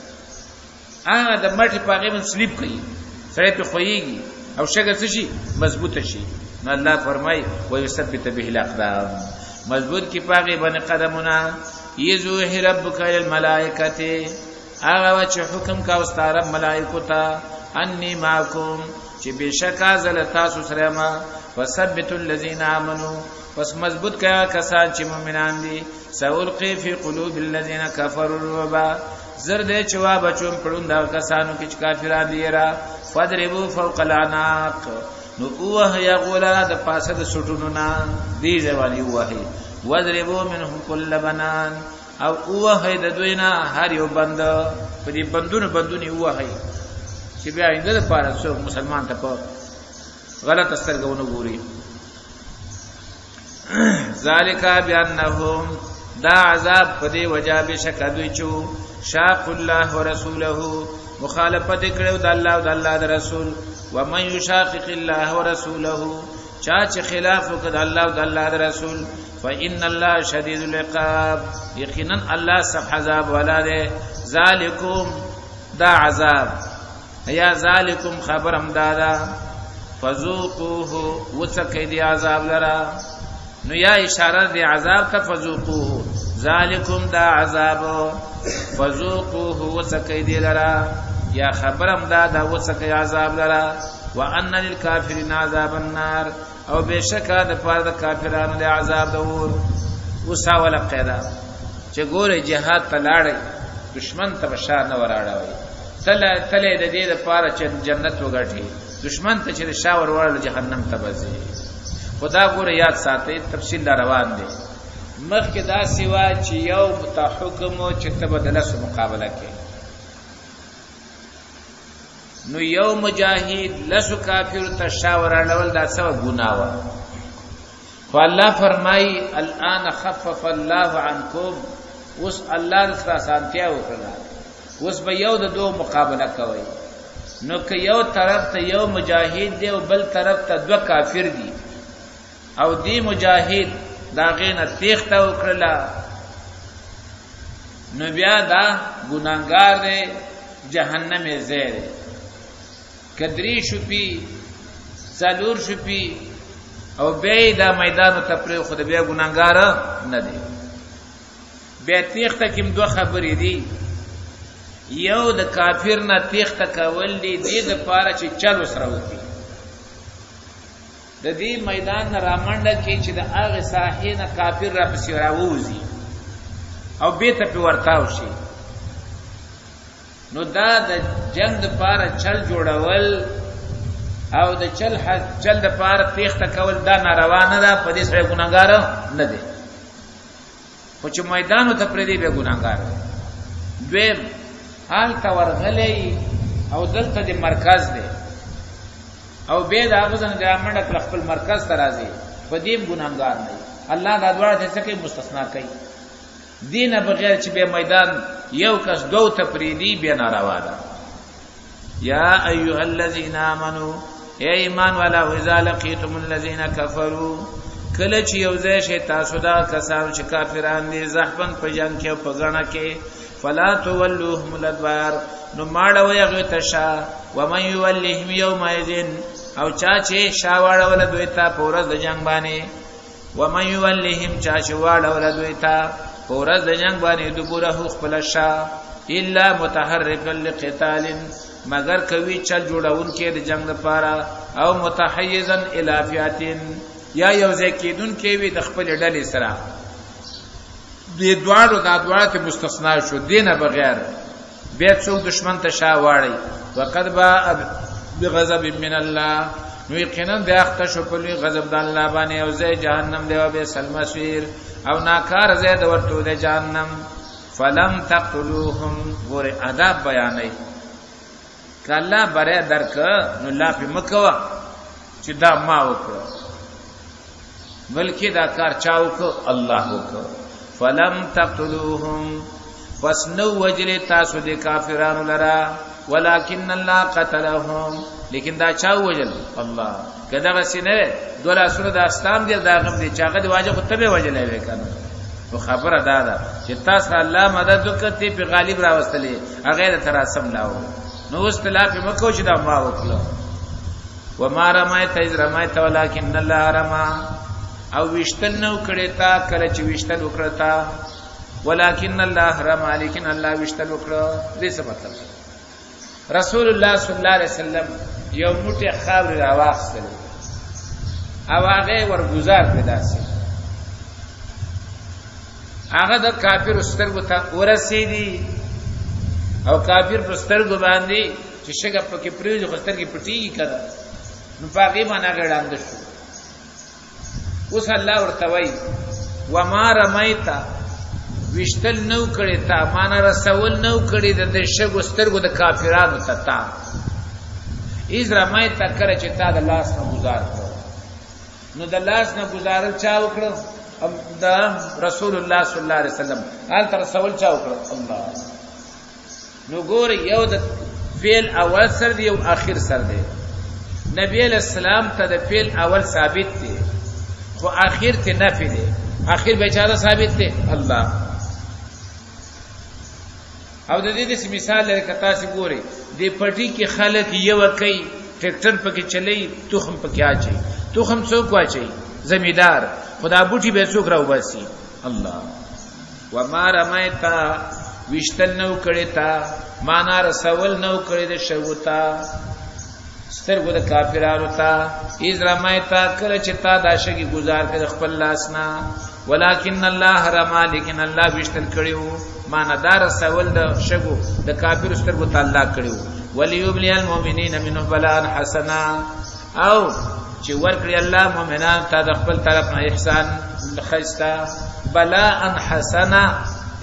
هغه د مټه پاغي من سلیپ کوي سره په خوېږي او شګه څه شي مضبوطه شي نو الله فرمای ويثبت به الاقدام مضبوط کی پاغي باندې قدمونه یذوه ربک للملائکه هغه چې حکم کا واستاره ملائکه ته انی معکم چې بشکا زل تاسو سره ما وثبت الذين امنوا پس مضبوط کیا کسان چې مؤمنان دي سألقي في قلوب الذين كفروا الرعب زرد چوا بچوم پړون دا کسانو کې چې کافران دي را فضربوا فوق العناق نو اوه یا غولا د پاسه د سټونو نا دی ځواني اوه وضربوا منهم كل بنان او اوه د دوینا هر یو بند په دې بندونه اوه چې بیا اند د پاره څو مسلمان ته په غلط استرګونو ګوري ذالک بانهم دا عذاب په دې وجاب شکدوی چو شاق الله ورسوله مخالفت کړو د الله او د الله د رسول ومن يشاقق الله ورسوله چا چې خلاف وکړ الله او د الله د رسول فإن الله شديد العقاب یقینا الله سخت عذاب ولاده ذالکم دا عذاب یا ذالکم خبرم دادا فذوقوه وسکه دی عذاب لرا نو یا اشاره دی عذاب ته فذوقوه ذالکم دا عذاب فذوقوه وسکه دی لرا یا خبرم دادا وسکه عذاب لرا وان للکافرین عذاب النار او بشکا د پاره د کافرانو د عذاب د اور وساول قیدا چې ګوره جهاد ته لاړې دشمن ته بشار نه وراړوي تله د دې د پاره چې جنت وګټي دشمن ته چې شاور ورل جهنم ته بځي خدا ګوره یاد ساتي تفصیل روان دي مخکې دا سیوا چې یو متحکم او چې تبدله سره مقابله کوي نو یو مجاهد لسو کافر ته شاور اړول دا څو ګناه و خو الله فرمای الان خفف الله عنكم اوس الله سره سانتیا وکړه اوس به یو د دوه مقابله کوي نو که یو طرف ته یو مجاهد دی او بل طرف ته دوه کافر دي او دی مجاهد دا غینه تیخته وکړه نو بیا دا ګناګار دی جهنم زیر کدری شپی څلور شپی او بیا دا میدان ته پر خود بیا ګناګار نه دی بیا تیخته کوم دوه خبرې دي یو د کافر نه تیخته کول دي د پاره چې چل وسره وتی د دې میدان رامنډه کې چې د هغه ساحې نه کافر را پسې راووزي او به ته په ورتاو شي نو دا د جنگ د پاره چل جوړول او د چل د پاره تیخته کول دا ناروا نه ده په دې سره ګناګار نه دي خو چې میدان ته پرې دی به ګناګار دویم حال تا ورغلې او دلته د مرکز دی او به دا غزن د امنډ خپل مرکز ته راځي په دې ګناګار نه الله دا دواړه څه کوي مستثنا کوي دینه بغیر چې به میدان یو کس دو ته پریدي به ناروا ده یا ایها الذین آمنوا ای ایمان والا اذا لقیتم الذین کفروا کله چې یو ځای شي تاسو دا کسان چې کافران دي زحفن په جنگ کې او په غاڼه کې فلا تولوهم الادبار نو ماړو یغه تشا ومن یولهم یومئذ او چا چې شاواړه ول دوی ته پورز د جنگ باندې ومن یولهم چا چې واړه ول دوی ته پورز د جنگ باندې دبره خپل شا الا متحرفا لقتال مگر کوي چل جوړون کې د جنگ لپاره او متحيزا الى فئه یا یو ځکیدون کې وي د خپل ډلې سره دې دواړو ته مستثنا شو دینه بغیر بیا څوک دشمن ته شاواړي وقد باء بغضب من الله نو یقینا د اخته شو په لوی غضب د الله باندې او زه جهنم دی او به سلمسیر او ناکار زید ورته د جهنم فلم تقتلوهم ور ادب بیانای کله بره درک نو لا په مکوا چې دا ما وکړه بلکې دا کار چا وکړه الله وکړه فلم تقتلوهم پس نو وجل تاسو د کافرانو لرا ولكن الله قتلهم لیکن دا چا وجل الله کدا غسینه دولا سره د اسلام دی دا غم دی چاغه دی واجب خطبه وجلې وکنه تو خبره ده چې تاسو الله مدد وکړي په غالب راوستلې هغه تر اسم لاو نو استلاف مکو چې دا ما وکړه وما رميت اذ رميت ولكن الله رمى او وشتل نو کړي تا کله چې وشتل وکړتا ولكن الله رمى لیکن الله وشتل وکړه دې څه مطلب رسول الله صلی الله علیه وسلم یو موټه خاور راواخل او هغه ورګزار پیداسي هغه د کافر سترګو ته ورسېدي او کافر پر سترګو باندې چې شګه پکې پریږي خو سترګې پټیږي کړه نو پاګې باندې غړاند شو اوس الله ورته وای و ما رمیتا وشتل نو کړي تا معنا رسول نو کړي د شګو سترګو د کافرانو ته تا ایز رمیتا کړه چې تا د لاس نه گزار کړ نو د لاس نه گزار چا وکړ دا رسول الله صلی الله علیه وسلم ان تر رسول چا وکړ الله نو ګور یو د فعل اول سر دی او اخر سر دی نبی علیہ السلام ته د فعل اول ثابت دی خو اخر ته نفی دی اخر به چا ثابت دی الله او د دې مثال لري کتا سي ګوري د پټي کې خلک یو کوي ټریکټر پکې چلی تخم پکې اچي تخم څوک واچي زمیدار خدا بوټي به څوک راو باسي الله و ما رمیتا وشتل نو کړي تا معنا رسول نو کړي د شوتا سترګو د کافرانو ته ایز رمیتا کړه چې تا دا شګي گزار کړ خپل لاسنا ولکن الله رما لیکن الله وشتل کړيو معنا دار رسول د شګو د کافر سترګو ته الله کړيو وليبلي المؤمنين منه بلاء حسنا او چې ورکړي الله مؤمنان ته د خپل طرف نه احسان خيستا بلاء حسنا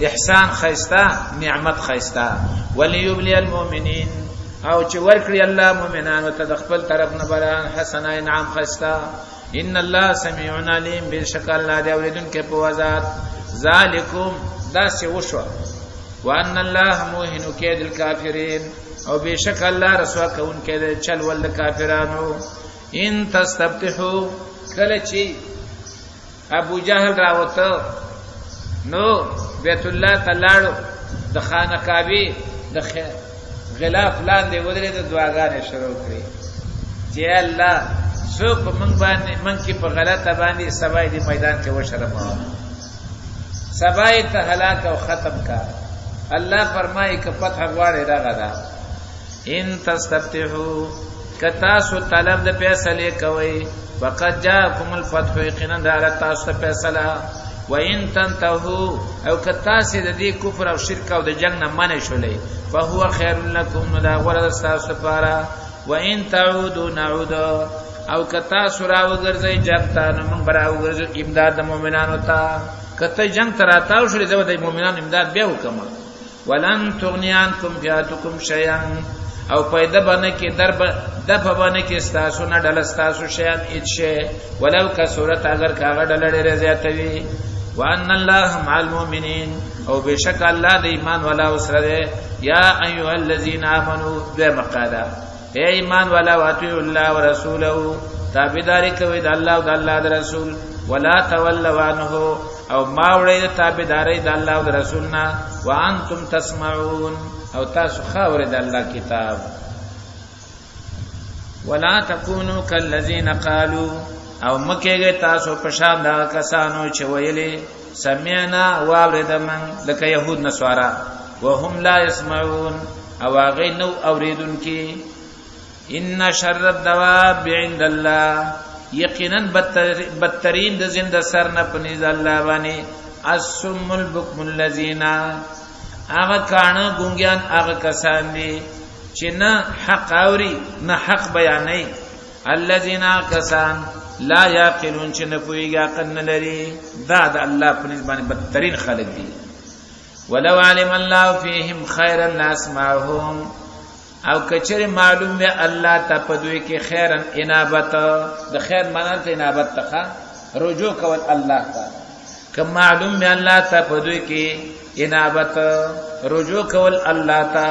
احسان خيستا نعمت خيستا وليبلي المؤمنين او چې ورکړي الله مؤمنان ته د خپل طرف نه بلاء حسنا انعام خيستا ان الله سميع عليم بشکل الله دی اوریدونکو په وضاحت ذالکم دا څه وشو وان الله موهن کید الکافرین او بشک الله رسوا کون کید چل ول کافرانو ان تستفتحوا کله چې ابو جهل راوته نو بیت الله تعالی د خانه کعبه د غلاف لاندې ودرې د دعاګانې شروع کړې چې الله څوک من باندې من کې په غلطه باندې سبای دی میدان کې وشرمه سبای ته هلاک او ختم کا الله فرمایي ک فتح غواړي راغدا ان تستفتحوا کتا سو طلب د فیصله کوي وقد جاءكم الفتح یقینا دار تاسو ته فیصله وان تنتهوا او کتا سي د دې کفر او شرک او د جنگ نه منع شولې فهو خير لكم دا ورته تاسو لپاره وان تعودوا نعود او کتا سورا وګرځي جنگتا نو موږ براو ګرځو امداد د مؤمنانو ته کته جنگ تراتاو شولې زو د مؤمنانو امداد به وکما ولن تغنيانكم فئاتكم شيئا او پیدا باندې کې درب دفه باندې کې استاسو نه ډل استاسو شیان اچ ولو کا صورت اگر کاغه ډل ډېر زیاتوي وان الله مع المؤمنين او بشک الله د ایمان والا سره یا ایها الذين امنوا بمقادا اے ایمان والا واطیع الله ورسوله تابعداري کوي د الله او د الله د رسول ولا تولوا عنه او ما وړي د تابعداري د الله او د رسولنا وانتم تسمعون او تاسو خاور د الله کتاب ولا تكونوا كالذين قالوا او مکهږي تاسو په شان دا کسانو چې ویلي سمعنا واورد من لکه يهود نسوارا وهم لا يسمعون او هغه نو اوریدونکي ان شر الدواب عند الله یقینا بدترین د زنده سر نه پنځ الله باندې الصم البكم الذين هغه کانه ګونګیان هغه کسان دي چې نه حق اوري نه حق بیانوي الذين کسان لا يعقلون چې نه پوهیږي عقل نه لري دا د الله په نسبت باندې بدترین خلق دي ولو علم الله فيهم خيرا لاسمعهم او کچره معلوم دی الله ته په دوی کې خیرن انابت د خیر معنا ته انابت ته رجوع کول الله ته که معلوم دی الله ته په دوی کې انابت رجوع کول الله ته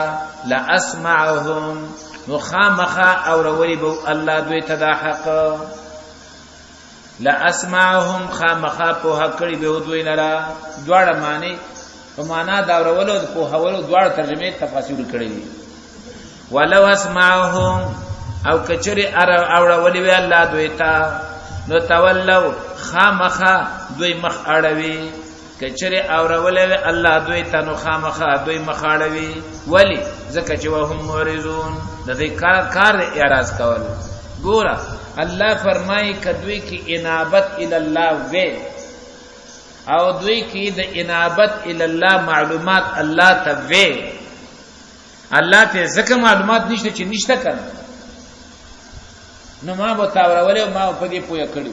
لا اسمعهم مخامخا او رولی بو الله دوی ته دا حق لا اسمعهم خامخا په حق کړي به دوی لرا دواړه معنی په معنا دا ورولو په حوالو دواړه ترجمه تفاسیر کړي ولو اسمعهم او کچری اوړولې وی الله دوی ته نو تولوا خامخا دوی مخ اړوي کچری اوړولې وی الله دوی ته نو خامخا دوی مخ اړوي ولی زکه چې وهم مورزون د دې کار اعتراض کول ګوره الله فرمایي کدوی کی انابت الی الله وی او دوی کی د انابت الی الله معلومات الله ته وی الله ته ځکه معلومات نشته چې نشته کنه نو ما به تاورولې او ما په دې پوهه کړی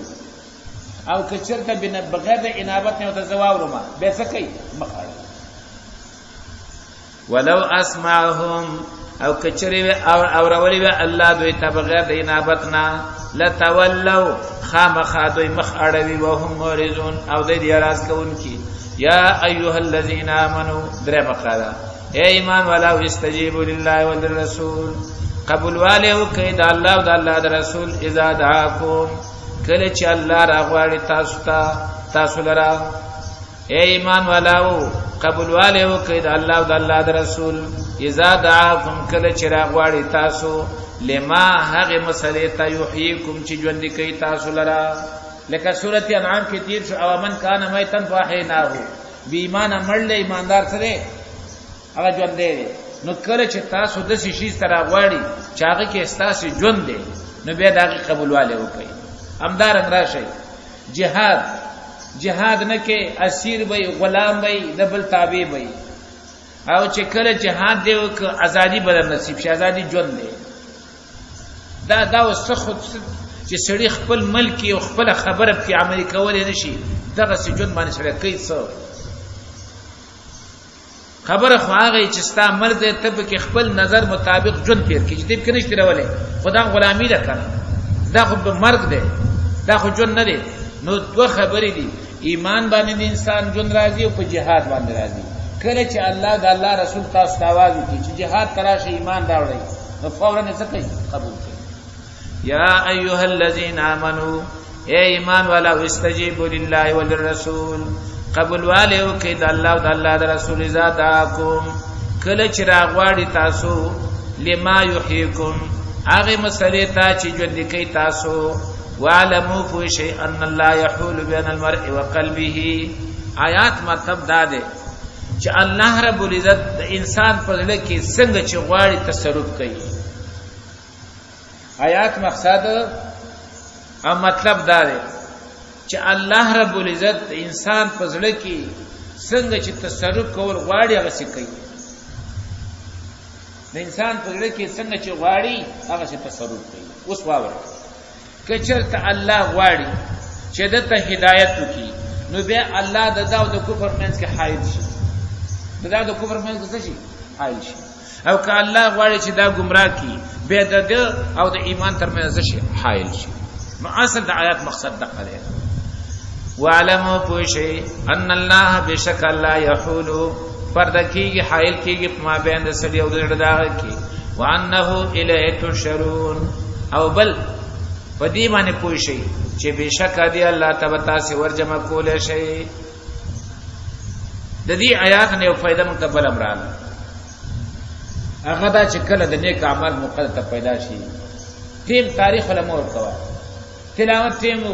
او کچرته بغیر د انابت نه تزواورم به څه کوي مخاړه ولو اسمعهم او کچری او اورولې الله دوی ته بغیر د انابت نه لتولوا خامخا دوی مخ اړوي وهم مورزون او دوی راز کوونکی یا ایها الذین آمنوا درې مقاله اے ایمان والا استجیبوا لله وللرسول قبول والو کئ د الله او د الله د رسول اذا دعاکم کله چې الله راغواړي تاسو لرا اے ایمان والاو قبول والو کئ د الله او د الله د رسول اذا دعاکم کله چې راغواړي تاسو لما هغه مسلې ته یحییکم چې ژوند کوي تاسو لرا لکه سورۃ انعام کې تیر شو او من کان میتن فاحیناه بی ایمان مړل ایماندار سره هغه ژوند دی نو کله چې تاسو د شي سره غواړي چې هغه کې استاسو ژوند دی نو بیا دغه قبول والے وکړي امدار راشي جهاد نه کې اسیر وي غلام وي دبل تابع وي او چې کله جهاد دی او ازادي بدل نصیب شي ازادي ژوند دی دا وسخت چې سړي خپل ملک او خپل خبره په عملي کول نه شي دغه سجن باندې سره کوي څه خبره خو هغه چې ستا مرد ته په خپل نظر مطابق جون پیر کې چې دې کې نشته راولې خدا غلامی ده کنه دا خو به مرګ ده دا خو جون نه دی نو دوه خبرې دي ایمان باندې انسان جون راځي او په جهاد باندې راځي کله چې الله د الله رسول تاسو تاواز کوي چې جهاد تراشه ایمان راوړي نو فورا نه څه کوي قبول کوي یا ایها الذین آمنوا اے ایمان والا استجیبوا لله وللرسول قبول والو کې د الله او د الله د رسول ذاتکم کله چې راغواړي تاسو لما یحییکم هغه مسلې ته چې ژوند کوي تاسو وعلموا فشی ان الله يحول بین المرء وقلبه آیات مطلب دا ده چې الله رب العزت د انسان په ځل کې څنګه چې غواړي تصرف کوي آیات مقصد او مطلب دا ده چې الله رب العزت انسان په ځل کې څنګه چې تصرف کول غواړي هغه څه کوي د انسان په ځل کې څنګه چې غواړي هغه څه تصرف کوي اوس واور کچرته الله غواړي چې دته هدایت وکړي نو بیا الله د داو د کفر منځ کې حائل شي د داو د کفر منځ کې څه شي حائل شي او که الله غواړي چې دا گمراه کی بیا د او د ایمان ترمنځ شي حائل شي نو اصل د آیات مقصد دغه دی وعلموا پوشی ان الله بشک الله یحول پردکیږي حائل کیږي په ما بین د سړي او د دغه کې وانه الیه تشرون او بل پدې باندې پوښي چې بشک دی الله تبارک سے ورجمع کول شي د دې آیات نه یو فائدہ متبل امران هغه دا چې کله د نیک عمل مقدر پیدا شي تیم تاریخ علماء ورکوا تلاوت تیمو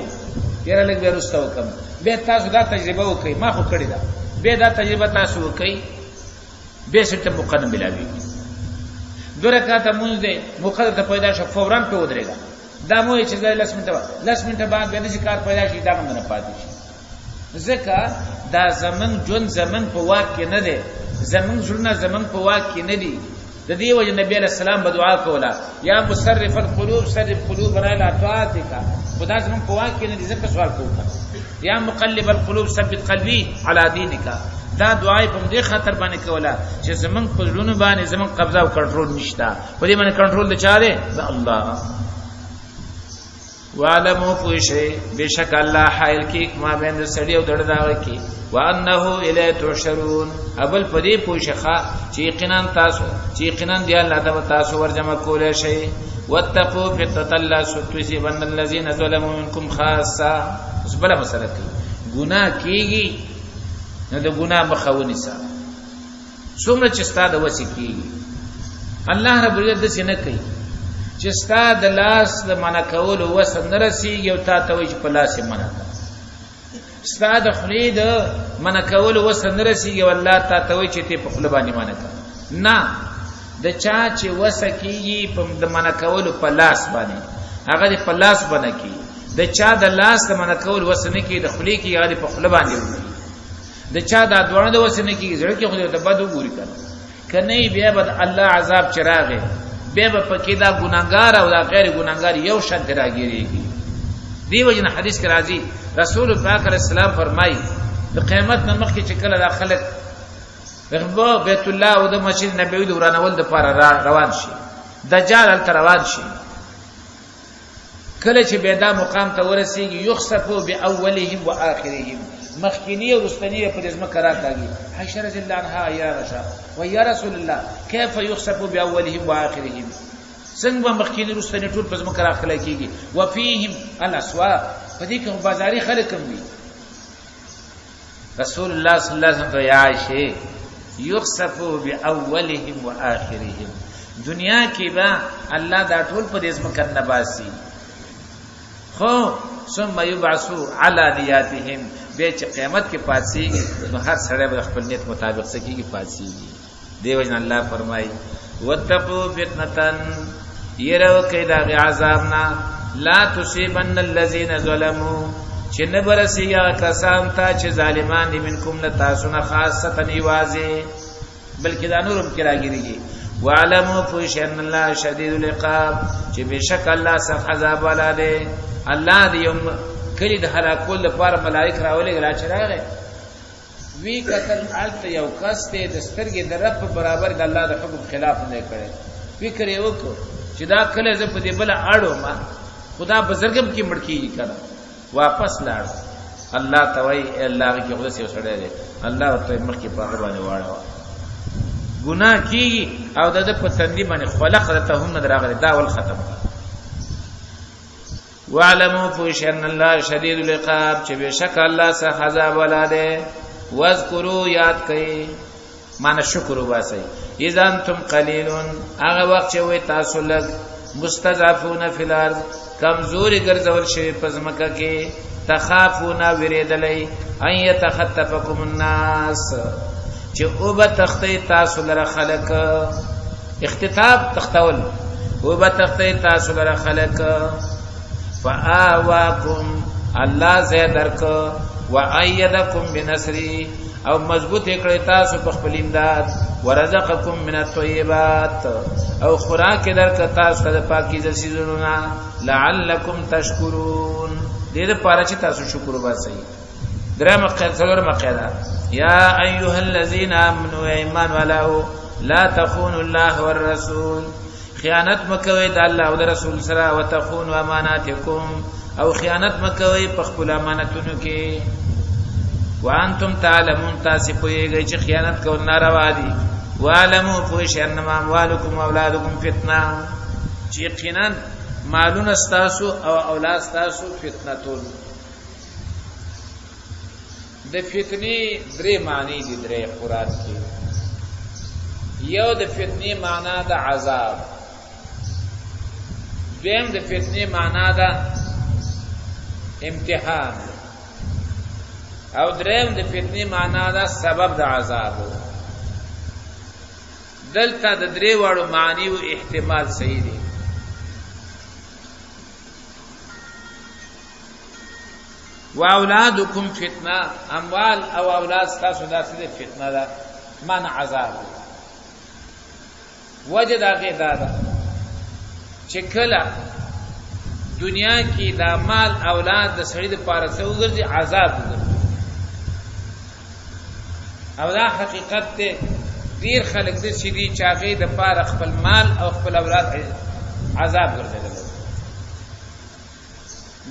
یره لګ ورسته وکم به تاسو دا تجربه وکړئ ما خو کړی دا به دا تجربه تاسو وکړئ به سره مقدم بلاوي 2 رکعات مونږ دې مقدم ته پیدا شو فورا په ودرېګا دا مو چې 10 منټه بعد به نشي کار پیدا شي دا موږ نه پاتې شي ځکه دا زمون جون زمون په واک کې نه دی زمون زړه زمون په واک کې نه دی د دې وجه نبی علیہ السلام بدعا کولا یا مصرف القلوب صرف قلوبنا الى طاعتك خدا زمون په واک کې نه دی ځکه سوال کوم یا مقلب القلوب ثبت قلبي على دينك دا دعای په دې خاطر باندې کولا چې زمون په لونو باندې زمون قبضه او کنټرول نشتا په دې باندې کنټرول د چاره د الله وعلمو پوشی بشک الله حائل کی ما بین سړی او دړ دا کی وانه الی تحشرون ابل پدی پوشخه چې یقینا تاسو چې یقینا دی الله دا تاسو ورجمع کولای شي واتقوا فتنه الله ستوسبن الذين ظلموا منكم خاصه بل مسله کی ګناه کیږي نو د ګناه مخاونی سره څومره چې ستاده وسی کیږي الله رب العزت څنګه کوي چې ستا د لاس د منع کول وسه نرسي یو تا ته وي چې په لاس یې منع کړه ستا د خلی د منع کول وسه نرسي یو الله تا ته وي چې ته په خپل باندې منع کړه نه د چا چې وسه کیږي په د منع کول په لاس باندې هغه په لاس باندې کی د چا د لاس د منع کول وسه نه کی د خلی کی هغه په خپل باندې وي د چا د دوړه د وسه نه کی زړه کې خو ته بد وګوري کنه بیا بد الله عذاب چراغه به په کې دا ګناګار او دا غیر ګناګار یو شان راګيريږي دی وجنه حدیث کې راځي رسول پاک علیہ السلام فرمایي د قیامت نه مخکې چې کله د خلک رغبه بیت الله او د مسجد نبوي دورانول د پاره روان شي دجال ال روان شي کله چې به دا مقام ته ورسیږي یخسفو باولهم واخرهم مخکینی او رستنی په دې ځمکه راځي عائشہ رضی الله عنها یا رشا و یا رسول الله كيف يخسف باولهم واخرهم څنګه مخکینی رستنی ټول په ځمکه راخلای کیږي وفيهم الاسواق په دې کې بازاري خلک هم دي رسول الله صلی الله علیه وسلم یا عائشہ يخسف باولهم واخرهم دنیا کې با الله دا ټول په دې ځمکه نباسي خو ثم يبعثوا على نياتهم به چې قیامت کې پاتسيږي نو هر سړی به خپل نیت مطابق سکیږي پاتسيږي دیو جن الله فرمایي واتقوا فتنه يروا کیدا عذابنا لا تصيبن الذين ظلموا چې نه برسيږي کسان ته چې ظالمان دي منکم له تاسو نه خاصه نیوازه بلکې دا نورم کې راګيږي وعلموا فشن الله شديد العقاب چې بشک الله سخت عذاب والا دی الله دې یوم کلی د هلاکول لپاره ملائک راولې غلا چراغه وی قتل الته یو کس ته د سترګې د رب برابر د الله د حکم خلاف نه کړي فکر یې وکړو چې دا کله زه په دې بل اړو ما خدا بزرګم کې مړکی کړه واپس لاړ الله توي الله کې خدا سي وسړی دی الله ته مخکې په باندې واړو ګناه کیږي او د پتندې باندې خلق ته هم دراغله دا ول ختم وعلموا فشن الله شدید العقاب چې بشک الله سخت عذاب ولاده واذکروا یاد کئ معنی شکر وباسئ اذا انتم قلیلون هغه وخت چې وي تاسو لګ مستضعفون فی الارض کمزوري ګرځول شي پزمکه کې تخافون وریدلای ان يتخطفكم الناس چې او به تختې تاسو لره خلق اختطاف تختول او به تختې تاسو لره خلق فآواکم الله زیدرک وایدکم بنصری او مضبوط کړی تاسو په خپل امداد ورزقکم من الطیبات او خوراک درک تاسو د پاکیزه سيزونو لعلکم تشکرون دې لپاره چې تاسو شکر وباسئ درم څلور مقاله یا ایها الذین آمنوا ایمان ولو لا تخونوا الله والرسول خیانت مکوئ د الله او د رسول سره وتخونوا اماناتکم او خیانت مکوئ په خپل امانتونو کې وانتم تعلمون تاسو پوهیږئ چې خیانت کول ناروا دي وعلموا پوهیږئ انما اموالکم واولادکم فتنه چې یقینا مالون استاسو او اولاد استاسو فتنه تول د فتنې درې معنی دي درې قران کې یو د فتنې معنا د عذاب دیم د فتنې معنا د امتحان او دریم د فتنې معنا د سبب د عذاب دلته د درې واړو معنی او احتمال صحیح دی. واولادکم فتنه، اموال او اولاد تاسو داسې فتنه ده، من عذاب. وجه دا غي دا ده چې کله دنیا کې دا مال اولاد د سړي د پاره څه وګرځي، عذاب وګرځي. او دا حقیقت ته ډیر خلک د سړي چاغې د پاره خپل مال او خپل اولاد عذاب ګرځي.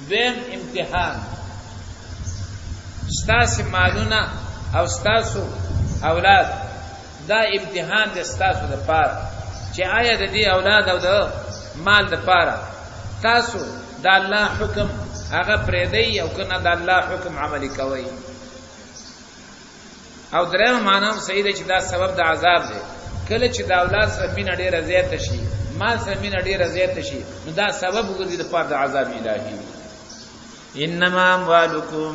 دیم امتحان، ستاسو مالونه او ستاسو اولاد دا امتحان د ستاسو د پاره چې آیا د دې اولاد او د مال د پاره تاسو د الله حکم هغه پرېږدئ او کنه د الله حکم عملي کوئ. او درېم معنا هم صحیح دی چې دا سبب د عذاب دی. کله چې د اولاد سره مینه ډېره زیاته شي، مال سره مینه ډېره زیاته شي، نو دا سبب وګرځي د پاره د عذاب الهي. انما اموالکم،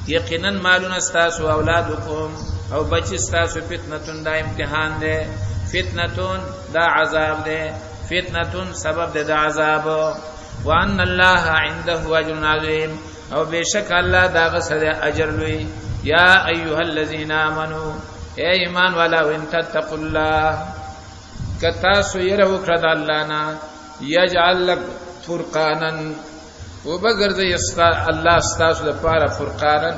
یقینا مالون استاسو، اولادکم او بچ استاسو، فتنتون دا امتحان دے، فتنتون دا عذاب دے، فتنتون سبب دے دا عذاب. وان اللہ عنده اجر عظیم، او بیشک اللہ دا غصد اجر لوی. یا ایها الذین آمنوا، اے ایمان والا، وان تتقوا اللہ، کتاسو یرو کرد اللہ نا، یجعل لک فرقانا، وبګرځي الله ستاسو لپاره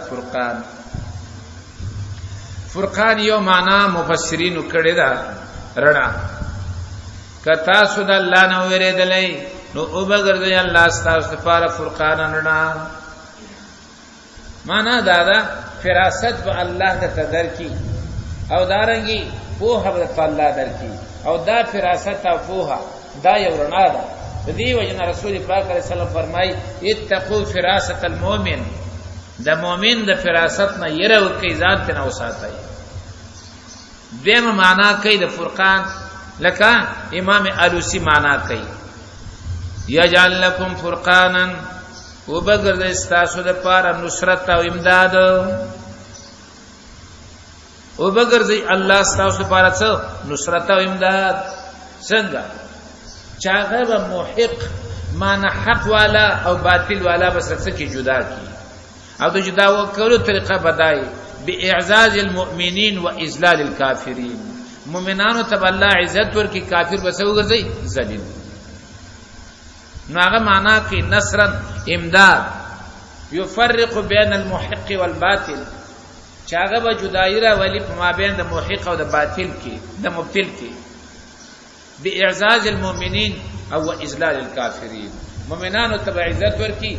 فرقان. فرقان یو معنا مفسرینو کړی دا رڼا. کتا سود الله نو ورېدلې نو وبګرځي الله ستاسو لپاره فرقان رڼا. معنا دا فراست به الله د تدر کی او دارنګي په هغه په الله درکی، او دا فراست او په دا یو رڼا ده. دی وجنا رسول پاک علیہ السلام فرمای اتقوا فراست المؤمن، د مؤمن د فراست نه یره کوي، ځان ته نه وساتای. دیم معنا کوي د فرقان، لکه امام علوسی معنا کوي یجعل لكم فرقانا، وبګرځي استاسو د پاره نصرت او امداد، وبګرځي الله استاسو لپاره څه نصرت او امداد. څنګه چاغه به محق معنی حق والا او باطل والا بس څه کی جدا کی، او د جدا وکړو طریقه بدای باعزاز المؤمنین واذلال الكافرین. مؤمنانو ته الله عزت ورکی، کافر بس وګرځي ذلیل. نو هغه معنا کی نصرا امداد، یفرق بین المحق والباطل، چاغه به جدایره ولی په مابین د محق او د باطل کی، د مبتل کی. باعزاز المؤمنین او اذلال الكافرین، مؤمنانو ته عزت ورکی،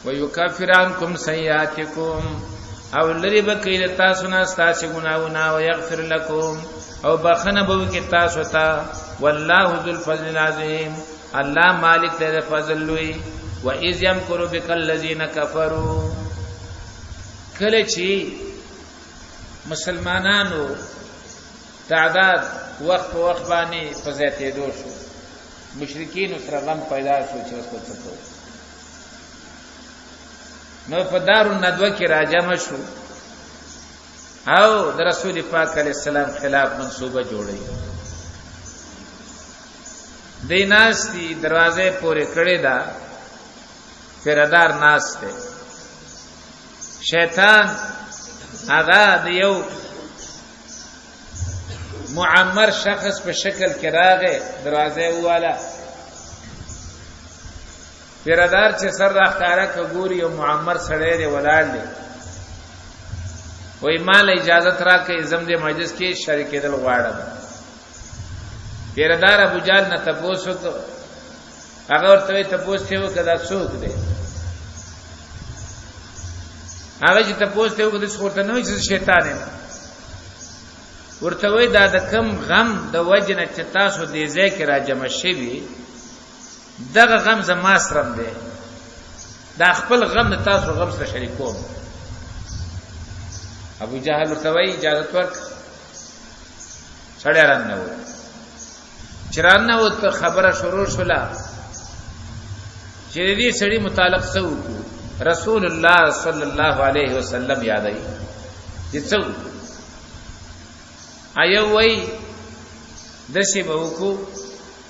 ويكفر عنكم سيئاتكم، او لری بکیل تاسو نه تاسو ګناونه، او یغفر لكم، او بخنه به کی تاسو ته. والله ذو الفضل العظیم، الله مالک ته فضل لوی. و اذ یمکر بک الذین کفروا، کله چې مسلمانانو تعداد وخت په وخت باندې فزیاتې دو شو، مشرکین سره غم پیدا شو چې اوس څه کوو. نو په دار الندوه کې راجمع شو او د رسول پاک علیہ السلام خلاف منصوبه جوړی. دیناستی دروازه پورې کړی دا پیردار ناس ته. شیطان هغه د یو معمر شخص په شکل کې راغی، دروازه والا پیردار چې سر راخاره کګوري او معمر سړی دی ولاړ دی، وای مال اجازه راکې زم دې مجلس کې شریکېدل غواړم. پیردار ابو جال نه تاسو کو هغه ورته تاسو ته وکړه څوک دی، هغه چې تاسو ته وکړه څوک نه وي چې شیطان نه ورته وای دا د کم غم د وجنه چې تاسو دې ځای کې را جمع شوي، دغه غم زما سره دی، دا خپل غم نه تاسو غم سره شریکوم. ابو جهل ورته وایي اجازه ورک. سړی رانه و چې رانه و ته خبره شروع شوله چې دې سړي متعلق څه وکړو. رسول الله صلی الله علیه وسلم یادای چې څه وکړو. ایو وای دشي به وکړو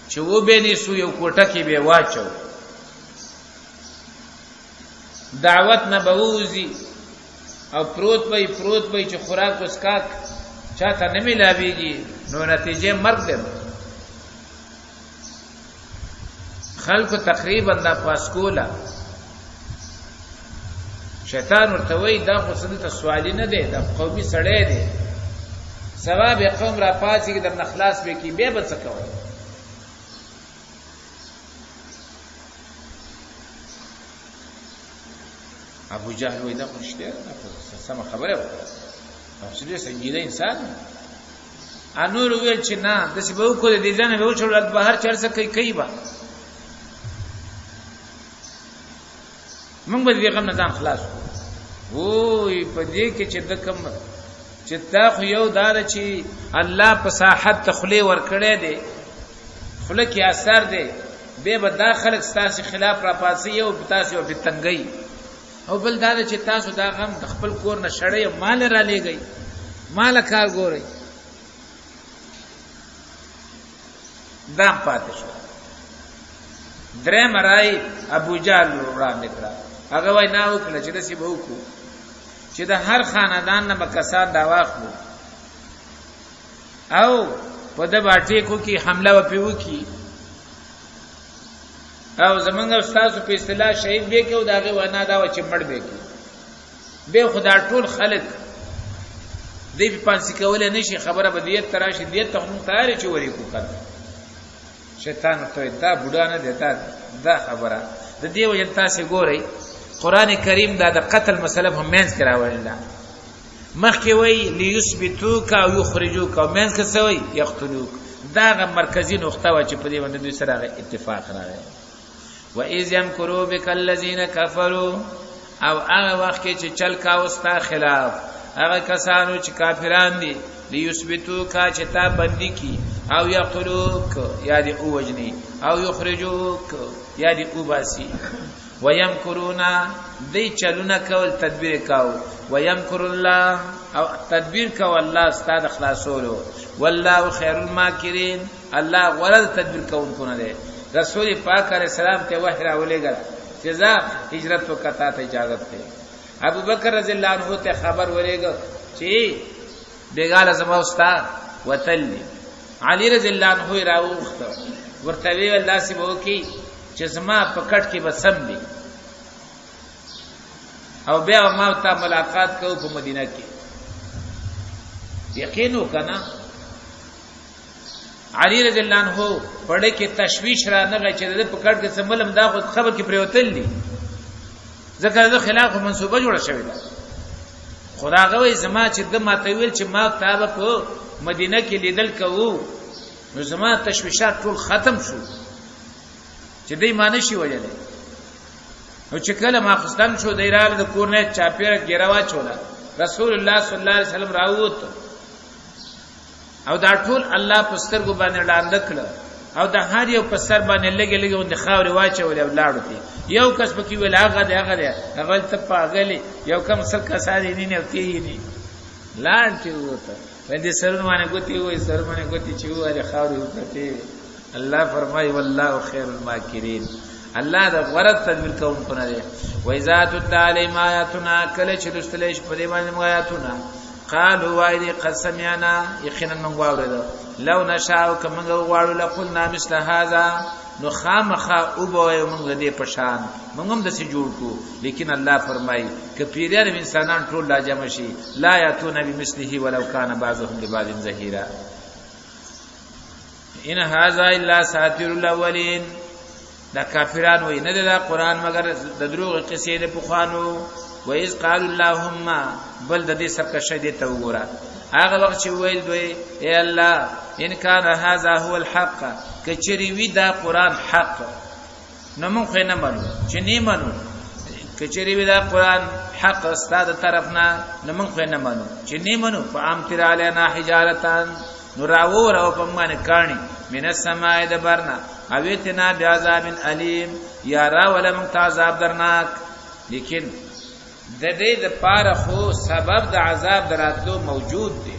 چې و به نیسو یو کوټه کې به واچو دعوت نه بوزي او پروت وي چې خوراک وسکاک چاته نه ملاويږي نو نتیجه مرګ ده. خلکو تقریبا دا پاسکولا شیطان ورته وای دا خو څه سوالی نه دی دا قومي سړی دی ثواب قوم را پاسي کې در نخلاص به کی به بڅ کوي. ابو جهل وای دا خوشته سم خبره وکړه او چې سنجیده انسان انور ویل چې نه د څه به کو دې ځنه به وچول بهر چرڅ کوي با موږ به دې غم نه ځان خلاص وای په دې کې چې د کوم چې تا خو یو دار چې الله په صاحب تخلی ور کړې دي خله کې اثر دي به داخله ستاسو خلاف را پاسي یو تاسو په تنګي او بل دا چې تاسو دا غم د خپل کور نه شړې مال را لېږئ مال کار ګورئ دا پاتې شو. درې مرای ابو جهل وړاندې کړه هغه وای نه وکړه چې دسی به وکړو چې د هر خاندان نه مکسان دا واخلو او په د باټې کو کې حمله وپیو کی او زمونږ استاد په اصطلاح شهید به کې او داغه ونا دا و چې مړ به کې به خدا ټول خلق دې په پانسي کول نه شي خبره بدیت تراشي دې ته هم تیار چې وری کو کړ. شیطان ته دا بډا نه دیتا دا خبره د دې وجه تاسو ګورئ قران کریم دا د قتل مسله هم مینس کراوړل مخکې وای لیثبتوک او یخرجوک او مینس کې سوی یقتلوک دا غ مرکزی نقطه و چې په دې باندې دوی سره اتفاق راغی. وَإِذْ يَمْكُرُوا بِكَ الَّذِينَ كَفَرُوا او هغه وخت کې چې چل کا وستا خلاف هغه کسانو چې کافران دي لیثبتوک چې تا بندي کی او یقتلوک یا دی او وجنی او یخرجوک یا دی او باسی. وَيَمْكُرُونَ دی چلونه کول تدبیر کاو وَيَمْكُرُ اللَّهُ او تدبیر کاو الله استاد خلاصولو والله خیر الماکرین الله غرض تدبیر کوونکو نه دی. رسول پاک علیہ السلام ته وحی راولېګل چې ځا هجرت وکتا ته اجازه ده. ابو بکر رضی الله عنه ته خبر ورېګ چې بیګاله زما استاد وتلی علی رضی الله عنه راوخته ورته وی الله سی وو کی چې زما په کټ کې بسم دي او بیا ما ته ملاقات کوو په مدینه کې یقین وکنا. علی رضی الله عنه پړې کې تشویش را نه غي چې د پکړ کې سمبلم دا خبر کې پریوتل دي ځکه د خلاف منسوبه جوړه شوې ده. خدا غوي زما چې د ماته ویل چې ما تابه په مدینه کې لیدل کوو نو زما تشویشات ټول ختم شو چې دې معنی شي وجلې او چې کله ما خستان شو دایره د کور نه چاپیره ګیروا چولا رسول الله صلی الله علیه وسلم راووت او دا ټول الله پستر کو باندې لاندې کړ او د هر یو پستر باندې لګي وند خاوري واچول او لاړو تی یو کس پکې ویل هغه ته پاغلی یو کم سل کساري نه نوتی نه لاړ چې وته باندې سرونه غوتی وای سرونه غوتی چې وای خاوري وکړي. الله فرمای والله خیر الماکرین الله دا غرض تدبیر کوونکو نه دی. و اذا تتلى عليهم آیاتنا کله چې لستلش په دې باندې آیاتنا قالوا وایدی قد سمعنا یقینا من غواړو لو نشاء کمن غواړو لقلنا مثل هذا نو خامخا او به موږ دې پشان موږ هم د سي جوړ کو. لیکن الله فرمای ک پیریان انسانان ټول لا جمع شي لا یاتون بمثله ولو کان بعضهم لبعض ظهیرا ان هذا الا ساطر الاولین. دا کافران وای نه دا قران مگر د دروغ قصې له پخوانو. و اذ قالوا اللهم بل د دې سرکشه دې ته وګوره هغه وخت چې ویل دوی اے الله ان کان هذا هو الحق کچری وی دا قران حق نو موږ نه منو چې نه منو کچری وی دا قران حق استاد طرفنا نو موږ خو نه مانو چې نه مانو فامطر علینا حجارتان نو راو راو په باندې کانی من السماء دبرنا اویتنا بعذاب الیم یا را ولم عذاب درناک. لیکن د دې د پاره خو سبب د عذاب دراتلو موجود دی،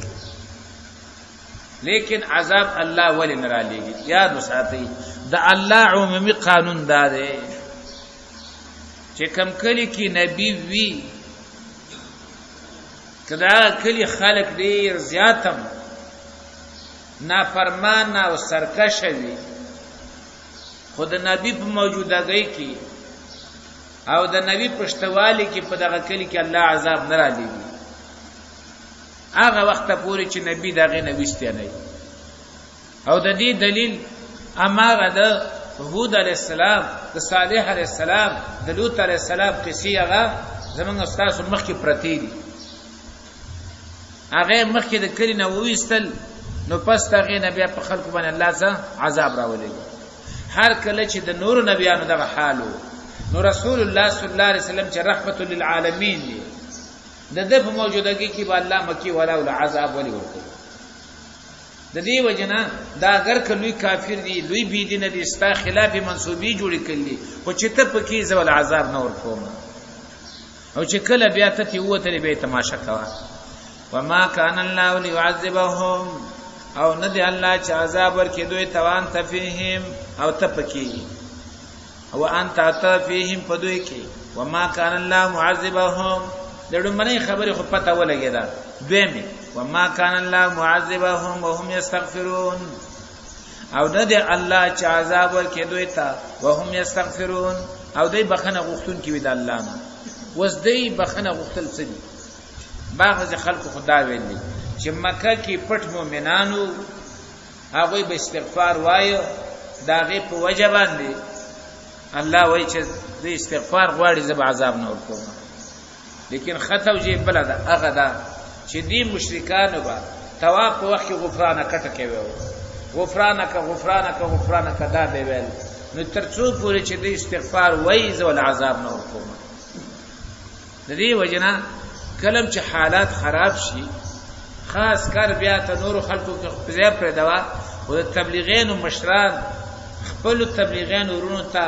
لیکن عذاب الله ولی نه را لېږي. یاد وساتئ د الله عمومي قانون دا دی چې کم کلی کې نبی وی کدا کلی خلق ډیر زیاتم نافرمان او سرکش وي، خود نبی په موجودګۍ کې او د نبی پښتوالی کې په دغه کلی کې الله عذاب نه را لېږي. هغه وخت پورې چې نبی دغه نوښته نه او د دې دلیل اماغه د هود علیہ السلام، د صالح علیہ السلام، د لوط علیہ السلام قصې هغه زمونږ استاد مخکې پرتی دي. هغه مخکې د کلی نه وېستل نو پس هغه نبی په خلکو باندې الله څخه عذاب راولېږي. هر کله چې د نور نبیانو دغه حالو نو رسول الله صلی الله علیه وسلم چې رحمت للعالمین دی د دې په موجودګۍ کې به الله مکی ولا ول عذاب ولي ورکړي. د دې وجنه دا اگر کلوې کافر دي لوی بی دین دي استا خلاف منسوبي جوړ کړي خو چې ته پکې زول عذاب نه ورکوم او چې کله بیا ته وته به تماشا کوا. وما كان الله ليعذبهم او ندی الله چې عذاب ورکې دوی توان تفهم او تپکی او انت تفهم په دوی کې. وما كان الله معذبهم دړو منې خبره خو پته ولګی دا دویمه. وما كان الله معذبهم وهم يستغفرون او ندی الله چې عذاب ورکې دوی ته وهم يستغفرون او دوی بخنه غوښتون کې وی د الله نه وس دوی بخنه غوښتل څه دي. باغ خلکو خدا ویلي چې مکه کې پټ مؤمنانو هغه به استغفار وایو داغه په وجه باندې الله وایي چې د استغفار غواړي زب عذاب نه ورکوم. لیکن خطو جی بل دا هغه دا چې دی مشرکان با طواف وخت غفرانه کټه کوي غفرانه دا به ویل نو ترڅو پورې چې د استغفار وایي زول عذاب نه ورکوم. د دې وجنه کلم چې حالات خراب شي خاص کار بیا ته نور خلکو کې ځای پر دوا او تبلیغین او مشران خپل تبلیغین ورونو ته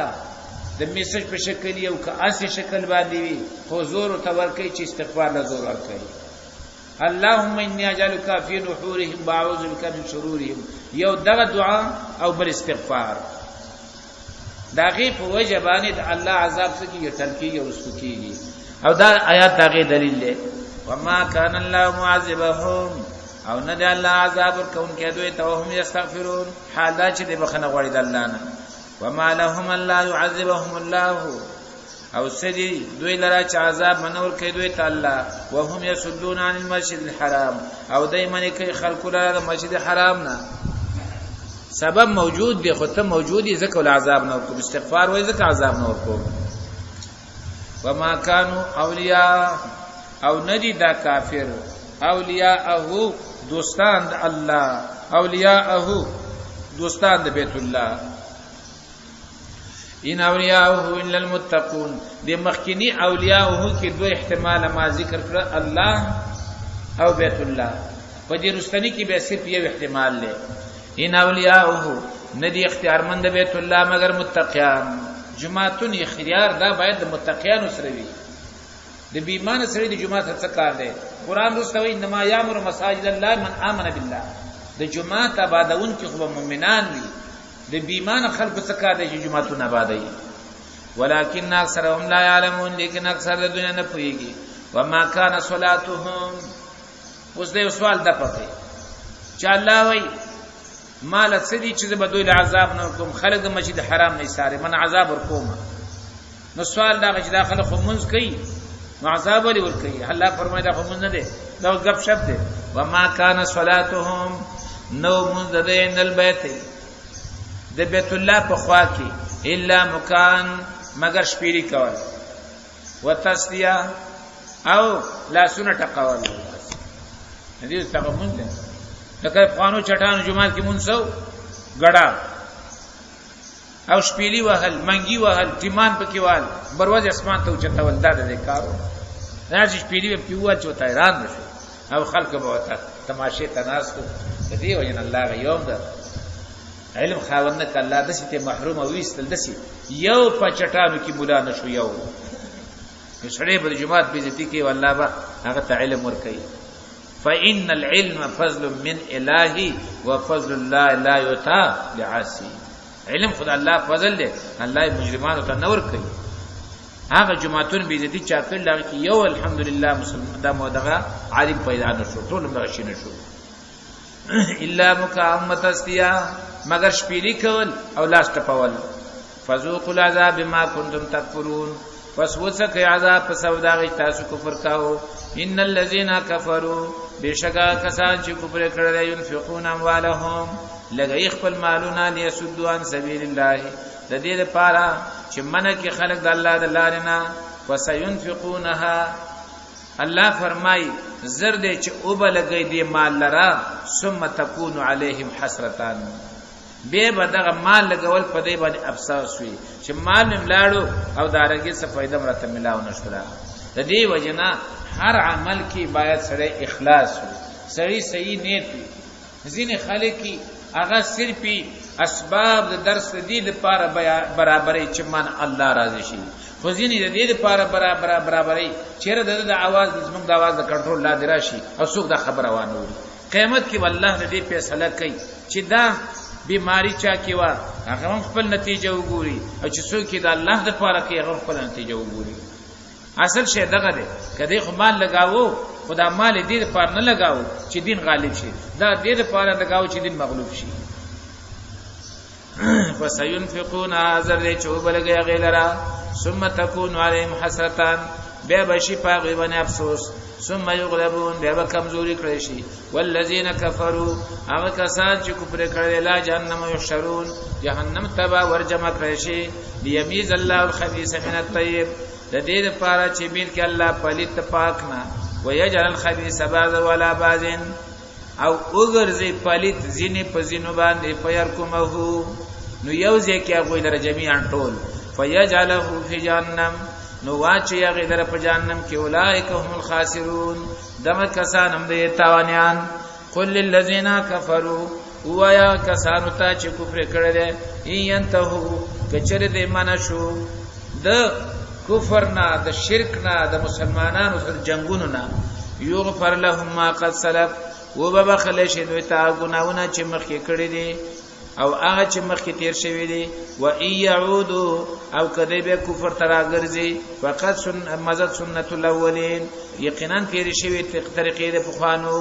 د میسج په شکل یو که اسی شکل باندې وي حضور او تورکې چې استغفار له زور ورکړي. اللهم اني اجعلك في نحورهم واعوذ بك من شرورهم یو دغه دعا او بل استغفار داغه په وجه باندې د الله عذاب څخه یو تلکی او رسوکیږي او دا آیات داغه دلیل دی. وما كان الله معذبهم او نه د الله عذاب ورکون کې دوی ته هم یستغفرون حال دا چې د بخنه غوړي د الله نه. وما لهم الله يعذبهم الله او سدي دوی لرا چې عذاب منور کوي دوی ته الله وهم يسدون عن المسجد الحرام او دایمنه کوي خلق لرا د مسجد حرام نه. سبب موجود دی خو ته موجودی ځکه ول عذاب نه ورکو استغفار وای ځکه عذاب نه ورکو. وما كانوا اولیاء او ندی دا کافر اولیاءه دوستان د الله اولیاءه دوستان د بیت الله. ان اولیاءه الا المتقون د مخکینی اولیاءه کې دوه احتمال ما ذکر کړ الله او بیت الله په دې رستنی کې به صرف یو احتمال لري. ان اولیاءه ندی اختیارمند بیت الله مگر متقیان. جماعتون اختیار دا باید د متقیانو سره وي. د بیمان سره د جماعت څخه کار دی. قران رستوي انما یامر مساجد الله من امن بالله. د جماعت آبادون کې خو مؤمنان وي. د بیمان خلق څخه کار دی چې جماعتونه آبادای. ولکن اکثرهم لا يعلمون لیکن اکثر د دنیا نه پوهیږي. وما كان صلاتهم اوس دې سوال د پته چې الله وای مال سدي چې بدوی عذاب نه کوم خلق د مسجد حرام نه ساره من عذاب ورکوم. نو سوال دا چې داخله خو منځ کوي نو عذاب ولي ور کوي. الله فرمایي دا خو منځ نه دي دا غب شپ دي. وما كان صلاتهم نو منذ دین البيت د بیت الله په خوا کې الا مکان مگر شپيري کول وتسديه او لا سنه ټقول. دې څنګه مونږ لکه قانون چټانو جمعات کې مونږ سو غړا او شپېلی وهل منګي وهل ټیمان پکې وال بروز اسمان ته چته ولدا دې کارو راځي شپېلی په یو چوتا ایران نشو او خلق به وتا تماشې تناسو دې وجن الله یوم ده علم خاوند ک الله د سته محروم او وستل دسی یو پچټانو کې مولا نشو یو سړی په جمعات بیزتی کې والله با هغه ته علم ور کوي فإن العلم فضل من إلهي وفضل الله لا يؤتى لعاصي علم خدای الله فضل دی الله مجرمانو ته نور کوي هغه جماعتون بیزتی چا کړل هغه کې یو الحمدلله مسلمان دا مودغه عالم پیدا نشو ټول دغه شي نشو الا مکامت استیا مگر شپېلی کول او لاس ټپول فذوقوا العذاب بما كنتم تکفرون پس وڅکه عذاب په سوداغی تاسو کفر کاو ان الذين كفروا بشکا کسان چې کفر کړل ينفقون اموالهم لګي خپل مالونه ليسدوا عن سبيل الله د دې لپاره چې منه کې خلق د الله د لارې نه وسينفقونها الله فرمای زر دې چې او بلګي دې مال لرا ثم تكون عليهم حسرتان به بدغه مال لګول په دې باندې افسوس وي چې مال ملاړو او دارنګي څه فائدہ مرته ملاو نشته د دې وجنا هر عمل کې باید سره اخلاص وي سړی صحیح نیت وي ځینې خلک کی هغه صرف اسباب د درس دې لپاره برابرې چې من الله راضي شي خو ځینې د دې لپاره برابرې چیرې د आवाज زموږ د आवाज د کنټرول لا دراشي او څوک دا خبر روانو قیامت کې والله دې فیصله کوي چې دا بیماری چا کې وا هغه خپل نتیجه وګوري او چې څوک د الله د لپاره کې هغه خپل نتیجه وګوري اصل شی دغه دی کله خو مال لگاوو خدا مال دې لپاره نه لگاوو چې دین غالب شي دا دې لپاره لگاوو چې دین مغلوب شي فسينفقون ازر چوب لګي غیلرا ثم تكون عليهم حسرتان بیا بشي پاغي باندې افسوس ثم يغلبون بیا کمزوري کړی شي والذین کفروا هغه کسان چې کفر کړي لا جهنم يحشرون جهنم تبا ورجمع کړی شي ليميز الله الخبيث من الطيب د دې لپاره چې بیل کې الله پلیت پاک نه ويجعل الخبيث بعض ولا بعض او وګرځي پلیت زینې په زینو باندې پير کومه نو یو ځکه هغه لره جميعا ټول فيجعله في جهنم نو واچي هغه لره په جهنم کې اولئک هم الخاسرون دمه کسان هم دې تاوانيان قل للذين كفروا ويا کسانو ته چې کفر کړل ينتهو کچره دې منشو د کفر نه د شرک نه د مسلمانانو سره جنگونو نه یغفر لهم ما قد سلف وبخل شي دوی ته ګناونه چې مخکې کړی دي او هغه چې مخکې تیر شوی دي و ان يعودوا او کدی به کفر تراګرځي فقط مزد سنت الاولین یقینا تیر شوی طریقې د پخوانو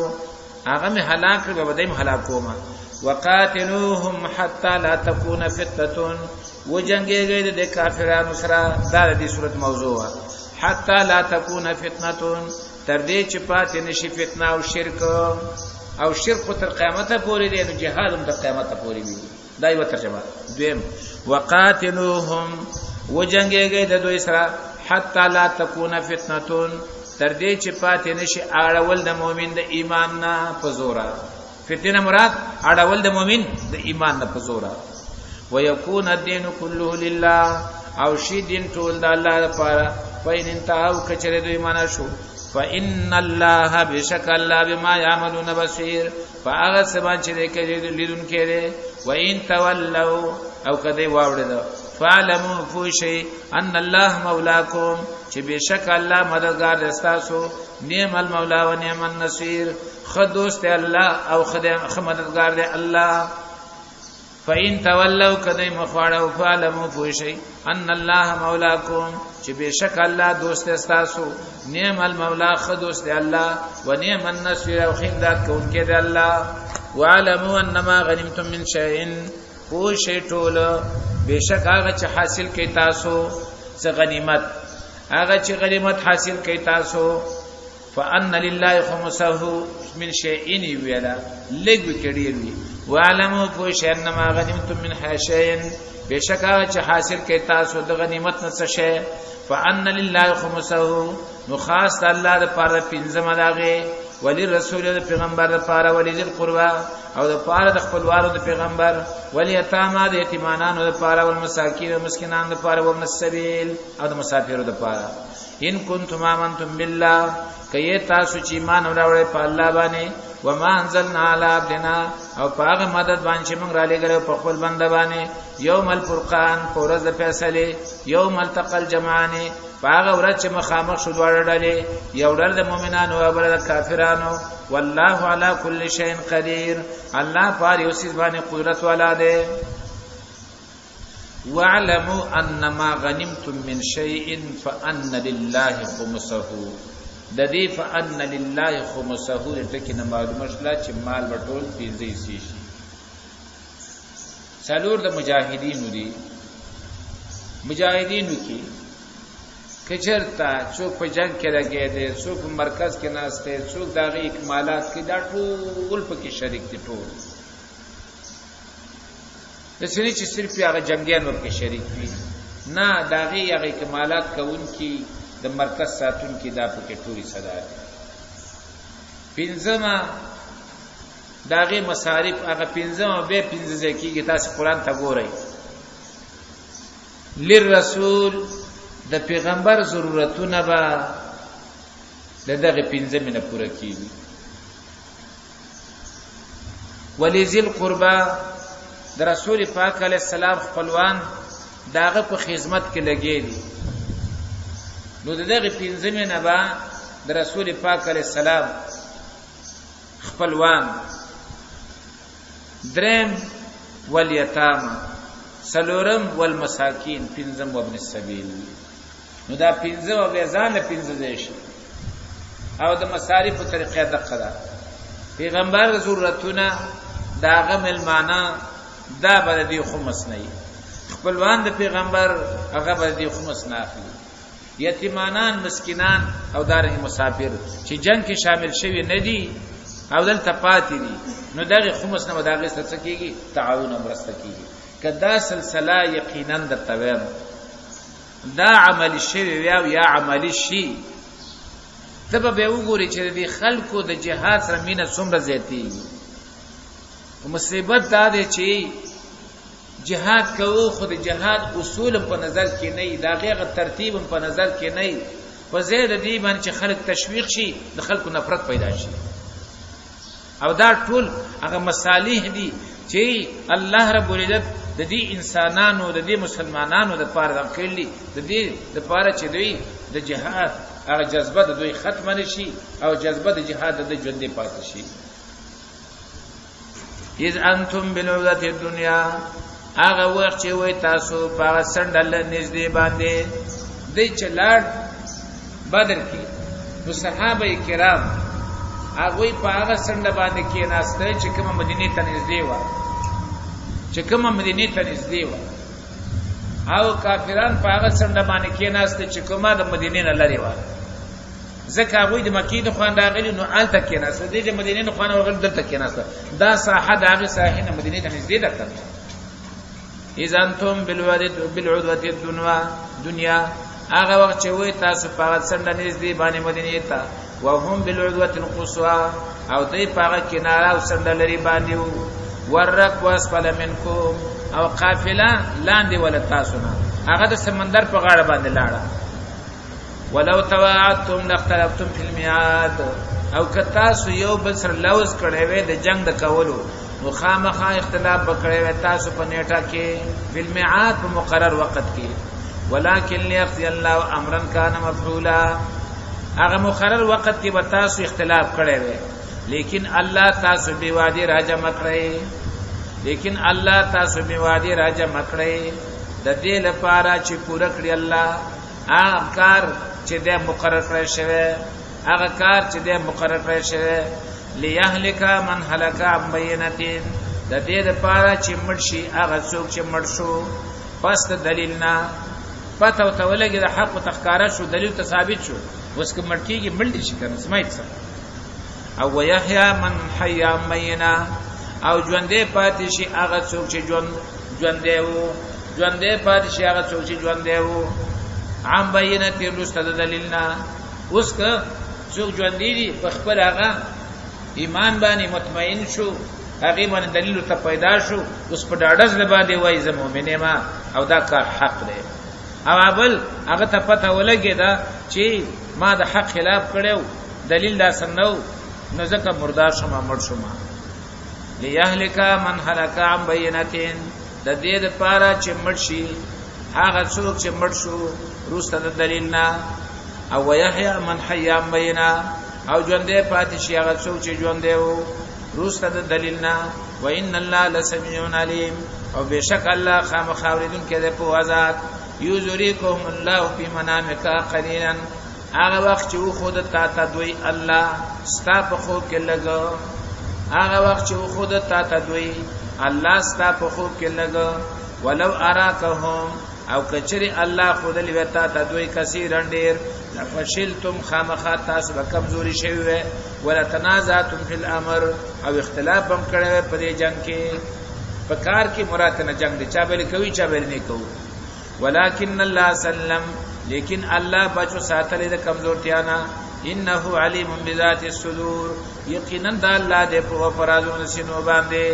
هغه می هلاک به بدیم هلاکوما وقاتلوهم حتى لا تكون فتنه وجنګيږي د کافرانو سره دا د صورت موضوع حتى لا تكون فتنه تر دې چې پاتې نشي فتنه او شرک تر قیامت پورې دی نو جهاد هم د قیامت پورې وي دا یو ترجمه دویم وقاتلوهم وجنګيږي د دوی سره حتى لا تكون فتنه تر دې چې پاتې نشي اړول د مؤمن د ایمان نه پزورا فتنه مراد اړول د مؤمن د ایمان نه پزورا ويكون الدين كله لله او شي دین ټول د الله لپاره فین انتهوا کچره دوی معنا شو فان الله بشک الله بما يعملون بصير فاغه سبا چې دې کې لیدون کړي وان تولوا او کدی واوړل فعلموا فوشي ان الله مولاكم چې بشک الله مددگار استاسو نعم المولا و نعم النصير خدوست الله او خدمتگار دی الله فإن تولوا کدی مخواړو فعلموا فوشي ان الله مولاكم چې بشک الله دوست استاسو نعم المولا خدوست دی الله و نعم النصير او خدمت کوونکی دی الله وعلموا انما غنمتم من شيء فوشي ټول بشک هغه چې حاصل کړي تاسو څه غنیمت هغه چې غنیمت حاصل کړي تاسو فان لله خمسه من شيء ویلا لګ کړي وعلموا فوشي انما غنمتم من شيء بشک هغه چې حاصل کړي تاسو د غنیمت نه څه شي فان لله خمسه نو خاص الله د پاره پنځمه داغه ولی رسول د پیغمبر لپاره ولی ذل قربا او د لپاره د خپلوانو د پیغمبر ولی یتاما د یتیمانانو لپاره او مساکین او مسکینانو لپاره او السبیل او د مسافرو لپاره ان کنتم آمنتم بالله کای تاسو چې ایمان راوړی په الله باندې وما انزلنا على عبدنا او پاغه مدد باندې موږ را لګره په خپل بنده باندې یوم الفرقان فورز د فیصله یوم التقى الجمعان پاغه ورځ چې مخامخ شو دواړه ډلې یو ډل د مؤمنانو او بل د کافرانو والله على كل شيء قدير الله پر یو څه باندې قدرت والا دی واعلموا انما غنمتم من شيء فان لله خمسه د دې فان لله خمسه ټکی نه معلومه شله چې مال وټول پیځي شي څلور د مجاهدینو دي مجاهدینو کې کچرتا څوک په جنگ کې راګي دي څوک په مرکز کې ناشته څوک داغي اکمالات کې دا ټول پکې شریک دي ټول د سړي چې صرف هغه جنگیان ورکه شریک وي نه داغي هغه اکمالات کوونکی د مرکز ساتون کې دا پکې ټوري صدا دي پنځمه داغه مصارف هغه پنځمه به پنځه کېږي تاسو قران ته ګورئ للرسول د پیغمبر ضرورتونه به دغه پنځمه نه پوره کیږي ولذل قربا د رسول پاک علیه السلام خپلوان داغه په خدمت کې لګي دي نو دغه پنځمه نه با د رسول پاک علیه السلام خپلوان درم والیتاما سلورم والمساکین پنځم وابن السبیل نو دا پنځه به ځان پنځه دي شي او د مصارف په طریقې دقه ده پیغمبر ضرورتونه داغه ملمانه دا بلدی خمس نه خپلوان د پیغمبر هغه بلدی خمس نه اخلي یتیمانان مسکینان او دارنګ مسافر چې جنگ کې شامل شوی نه دي او دلته پاتې دي نو دغه خمس نه وداغه څه کېږي تعاون امرسته کېږي کدا سلسله یقینا د توام دا عمل شوی یا عمل شي تبه به وګوري چې د خلکو د جهاد سره مینه څومره زیاتی مصیبت دا دی چې جهاد کوو خو د جهاد اصول په نظر کې نه دا غیر ترتیب په نظر کې نه په زید دی باندې چې خلک تشویق شي د خلکو نفرت پیدا شي او دا ټول هغه مصالح دي چې الله رب العزت د دې انسانانو د دې مسلمانانو د پاره کړلي د دې د پاره چې دوی د جهاد هغه جذبه د دوی ختم نشي او جذبه د جهاد د ژوندې پاتې شي اذ انتم بالعودة الدنيا هغه وخت چې وای تاسو په سندل نږدې باندې د چلاړ بدر کې نو صحابه کرام هغه په هغه سند باندې کې ناشته چې کوم مدینه ته نږدې و او کافران په هغه سند باندې کې ناشته چې کومه د مدینه نه لري و زکه هغه د مکی د خوان راغلی نو آلته کې ناشته د مدینه نه خوان ورغل دلته کې ناشته دا ساحه د هغه ساحه نه مدینه ته نږدې ده اذا انتم بالعدوه الدنيا هغه وخت چې وای تاسو په هغه سند نږدې باندې مدینه ته وهم بالعدوه القصوى او دې په هغه کناره او سند لري باندې ورق واسفل منکم او قافله لاندې ول تاسو نه هغه د سمندر په غاړه باندې لاړه ولو تواعدتم لاختلفتم في الميعاد او کتاسو یو بل سره لوز کړي وې د جنگ د کولو نو خامخا اختلاف وکړي وې تاسو په نیټه کې په الميعاد په مقرر وخت کې ولكن ليقضي الله امرا كان مفعولا هغه مقرر وخت کې به تاسو اختلاف کړي وې لیکن الله تاسو به وادي راجم کړي د دې لپاره چې پوره کړی الله هغه کار چې د مقرر کړی شوی ليهلك من هلك عن بينه د دې لپاره چې مرشي هغه څوک چې مرشو پس د دلیل نه پته او تولګي د حق تخکارا شو دلیل ته ثابت شو اوس کوم مرکیږي ملډي شي کنه سمایت او ويحيى من حي عن بينه او ژوندې پاتې شي هغه څوک چې ژوندې پاتې شي هغه څوک چې ژوندې وو عام بینه تیر لسته دلیلنا اوس که څوک ژوند دي په خپل هغه ایمان باندې مطمئن شو هغه باندې دلیل ته پیدا شو اوس په ډاډز باندې وای زه مؤمنه ما او دا کار حق دی او بل هغه ته پته ولګی دا چې ما د حق خلاف کړو دلیل دا سنو نو ځکه مردار شوم مړ شوم ليهلك من هلك عن بينتين د دې لپاره چې مړ شي هغه څوک چې مړ شو روسته د دلیل نه او ويحيى من حي عن بينه او ژوندې پاتې شي هغه څوک چې ژوندې وو روسته د دلیل نه وان الله لسميع عليم او بشک الله خامخاوریدون کې ده په آزاد یذریکم الله فی منامک قلیلا هغه وخت چې خود تا ته دوی الله ستا په خو کې لګو هغه وخت چې خود تا ته دوی الله ستا په خو کې لګو ولو اراکهم او کچری الله خود لوتا ته دوی کثیرن ډیر فشلتم خامخا تاسو به کمزوري شوی وي ولا تنازعتم فی الامر او اختلاف هم کړی په دې جنگ کې په کار کې مراد نه جنگ دي چا به کوي چا به نه کوي ولکن الله سلم لیکن الله بچو ساتلې د کمزورتیا نه انه علیم بذات الصدور یقینا د الله دې په فرازونو سينو باندې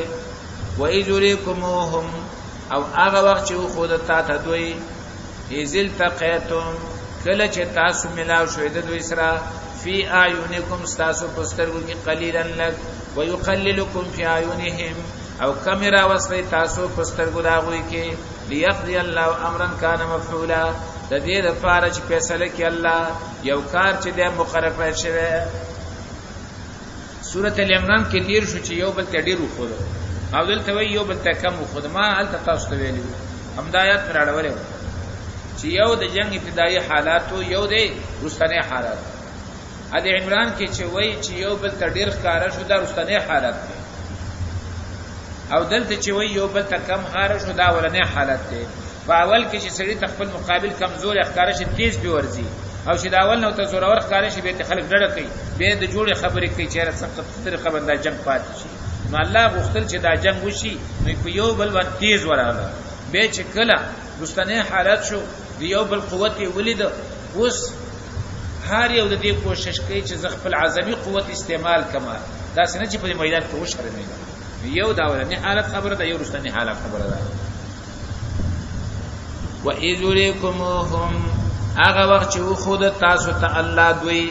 و ایذریکمهم او هغه وخت چې خود ته دوی ایزل تقیتم کله چې تاسو ملاو شوي د دوی سره فی اعینکم تاسو پسترګو کې قلیلا لک ويقللکم فی اعینهم او کمرا وسلی تاسو پسترګو داوي کې لیقضی الله امرا کان مفعولا د دې لپاره چې فیصله کوي الله یو کار چې د مقرر کړی شوی سورۃ ال-عمران کې تیر شو چې یو بل ته ډیر وخور او دلته وی یو بل ته کم وخور ما هلته تاسو ته ویلو همدایات پر اړولې چې یو د جنگ ابتدایي حالات او یو د رستنی حالات ا د عمران کې چې وی چې یو بل ته ډیر ښکارا شو د رستنی حالات او دلته چې وی یو بل ته کم ښکارا شو دا ولنی حالت دی په اول کې چې سړی تخپل مقابل کمزور ښکارا شي تیز به ورزي او چې دا اول نو ته زور اور ښکارا شي به خلک ډډه کوي به د جوړې خبرې کوي چې را سخت طریقه باندې جنگ پاتې شي نو الله غوښتل چې دا جنگ وشي نو په یو بل باندې تیز وراله به چې کله رستنی حالت شو یو بل قوت ولید اوس هر یو د دې کوشش کوي چې خپل عظمی قوت استعمال کما دا څنګه چې په میدان کې وشرمي یو دا ولنی حالت خبره ده یو رستنی حالت خبره ده و اذریکمهم هغه وخت چې خود تاسو ته الله دوی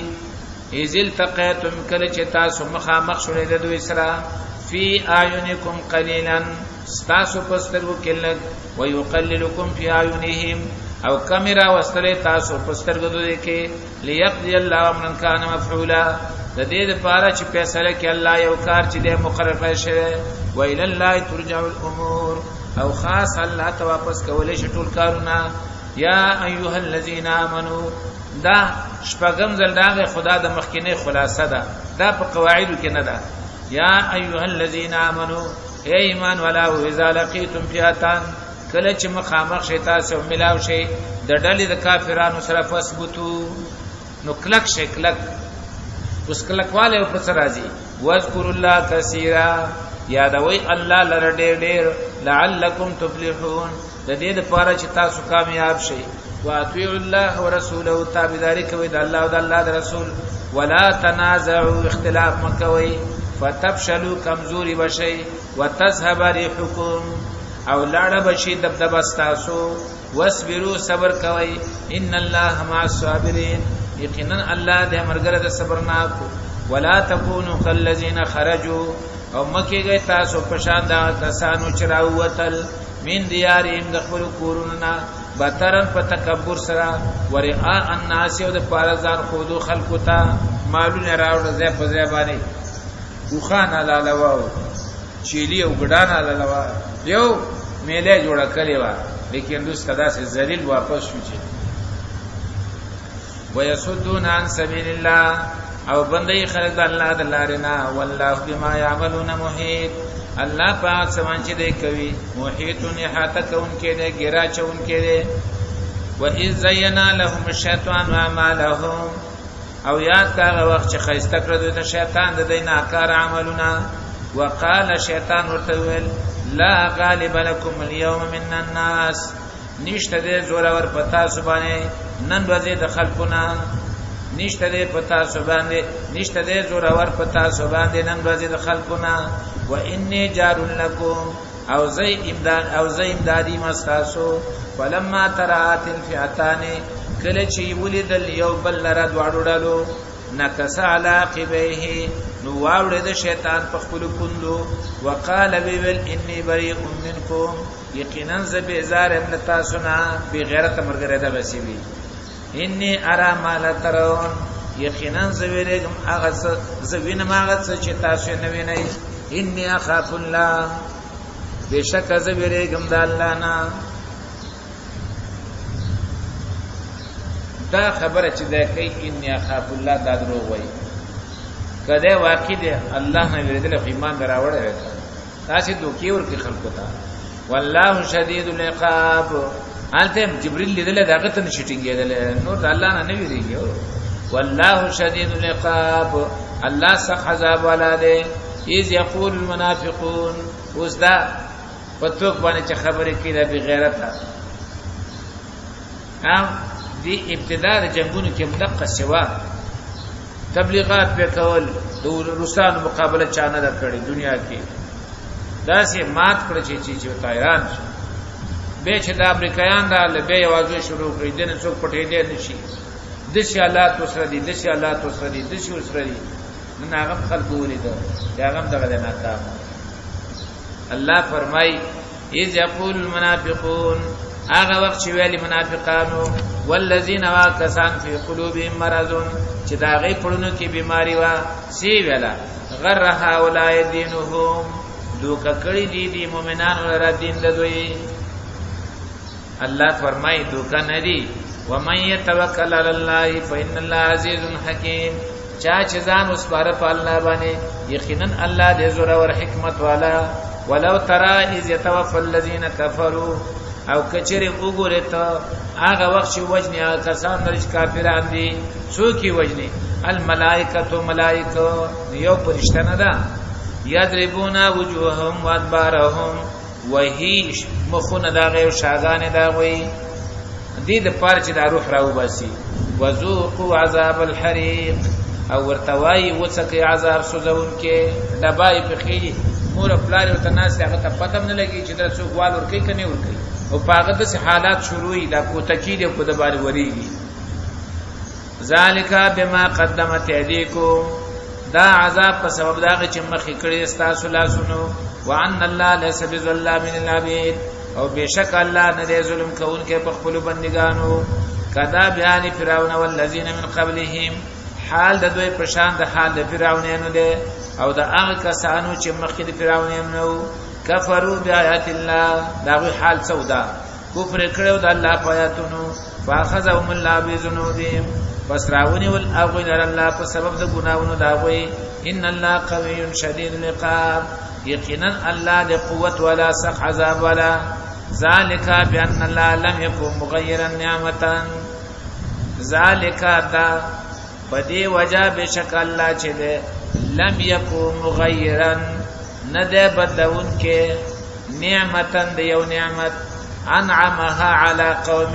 ازل تقیتم کله چې تاسو مخامخ شولې د دوی سره فی اعینکم قلیلا تاسو پسترګو کې لګ و یقللکم فی اعینهم او کمرا واستله تاسو پسترګو دوی کې لیقضی الله امرا کان مفعولا د دې لپاره چې فیصله کوي الله یو کار چې د مقرر کړی شوی و الی الله ترجع الامور او خاص الله ته واپس کولې شي ټول کارونه یا ایها الذین آمنو دا شپږم ځل دا خدا د مخکینه خلاصه ده دا په قواعدو کې نه ده یا ایها الذین آمنو ای ایمان والاو اذا لقیتم فئاتان کله چې مخامخ شي تاسو ملاو شي د ډلې د کافرانو سره فثبتو نو کلک شي کلک اوس کلکواله په سر راځي واذکر الله کثیرا یادوي الله لره ډېر ډېر لعلکم تفلحون د دې لپاره چې تاسو کامیاب شئ واطیعوا الله ورسوله تابعداري کوي د الله او د الله د رسول ولا تنازعوا اختلاف مکوي فتفشلوا کمزوري بشئ وتذهب ريحكم او لاړه بشي دبدبه تاسو واصبروا صبر کوي ان الله مع الصابرين یقینا الله دې مرګره د صبر ناکو ولا تكونوا كالذين خرجوا او مکه گئی تاسو پشان دا کسانو چراوتل من دیارهم د خپل کورونه بترن په تکبر سره ورعاء الناس او د پارزان خودو خلقو ته مالونه راوړل ځای په ځای باندې وخان لاله چيلي او ګډان لاله یو میله جوړه کړی و لیکن دوی صدا سے ذلیل واپس شو چې ويسدون عن سبيل الله او بندي خلق الله د لارنا والله بما يعملون محيط الله پاک سمان چې دی کوي محيط احاطه کون کې دی ګرا چون کې دی واذ زينا لهم الشيطان اعمالهم او یاد کاغه وخت چې خیسته کړو د شیطان د دینه کار عملونه وقال شیطان ورته ویل لا غالب لكم اليوم من الناس نشته دې زور ور پتا سبانه نن ورځې د خلقونه نشته دې پتا سو باندې نشته دې زور اور پتا سو باندې نن ورځې د خلقنا و انی جار لکم او زی امدادی مستاسو فلما ترات الفئتان کله چې ولیدل یو بل لره دواړو ډلو نکس علی عقبیه نو واوړې د شیطان په خپل کندو وقال ویل انی بریء منکم یقینا ز بیزار ابن تاسو نه بغیرت مرګره ده بسوی انی ارى ما لا ترون یقینا ز ویلګم هغه ز وینم هغه چې تاسو نه وینئ انی اخاف الله بشک ز ویلګم د الله نه دا خبره چې ده کوي انی اخاف الله دا دروغ وایي کله واقع دی الله نه ویریدل خو ایمان دراوړل تاسو دوکي ورکی خلکو ته والله شدید العقاب انته جبريل لیدل داغه ته شټینګېدل نور الله نه ویریږي والله شدید العقاب الله سخت عذاب والا دی اذ یقول المنافقون اوس دا پتوک باندې چې خبره کیده بغیرت دی ابتداء د جنگونو کې مدقه سوا تبلیغات په کول د روسانو مقابله چانه د کړي دنیا کې داسې مات کړی چې طایران شو به چې د امریکایان دا لبه یوازې شروع کړی دنه څوک پټې دي نشي د شالات وسره دي د شالات وسره دي د شو وسره دي نن هغه خلق ولید دا هغه دغه نه تا الله فرمای اذ یقول المنافقون هغه وخت چې ویلي منافقانو والذین واکسان فی قلوبهم مرض چې دا غي پړونو کې بیماری وا سی ویلا غر هؤلاء دینهم دوکه کړی دي مؤمنانو لپاره دین د دوی الله فرمای دوکه ندی ومن يتوکل علی الله فإن الله عزیز حکیم چا چې ځان وسپاره په الله باندې یقینا الله دې زړه ور حکمت والا ولو ترى اذ يتوفى الذين كفروا او کچره وګوره ته هغه وخت چې وجنی کسان درش کافران دي څوک وجنی الملائکه ملائکه یو پرشتہ نه ده یضربون وجوههم وادبارهم وهي مخونه داغه او شاګانه داوي دې د پاره چې د روح راو باسي وذوقوا عذاب الحريق او ورتوای وڅکه عذاب سوزون کې دبای په خېږي مور پلار او تناس هغه ته پتم نه لګي چې در څوک وال ور کوي کني ور کوي او پاغه د حالات شروعي لا کو تکید په د باندې وریږي ذالک بما قدمت ایدیکم دا عذاب په سبب داغه چې مخې کړی استاسو لاسونو وان الله ليس بظلام للعبید او بشک الله نه دی ظلم کوونکی په خپل بندگانو کدا بیان فرعون والذین من قبلهم حال د دوی پرشان د حال د فرعونانو دی او د هغه کسانو چې مخکې د فرعونانو کفروا بیاات الله داغه حال سودا کفر کړو د الله په آیاتونو فاخذهم الله بذنوبهم پس راونی ول اغوی در الله په سبب د ګناونو داوي ان الله قوي شدید العقاب یقینا الله د قوت ولا سخ عذاب ولا ذالک بان الله لم يكن مغيرا نعمتا ذالک دا بدی وجہ بشک الله چې ده لم يكن مغيرا نده بدون کې نعمتا د یو نعمت انعمها على قوم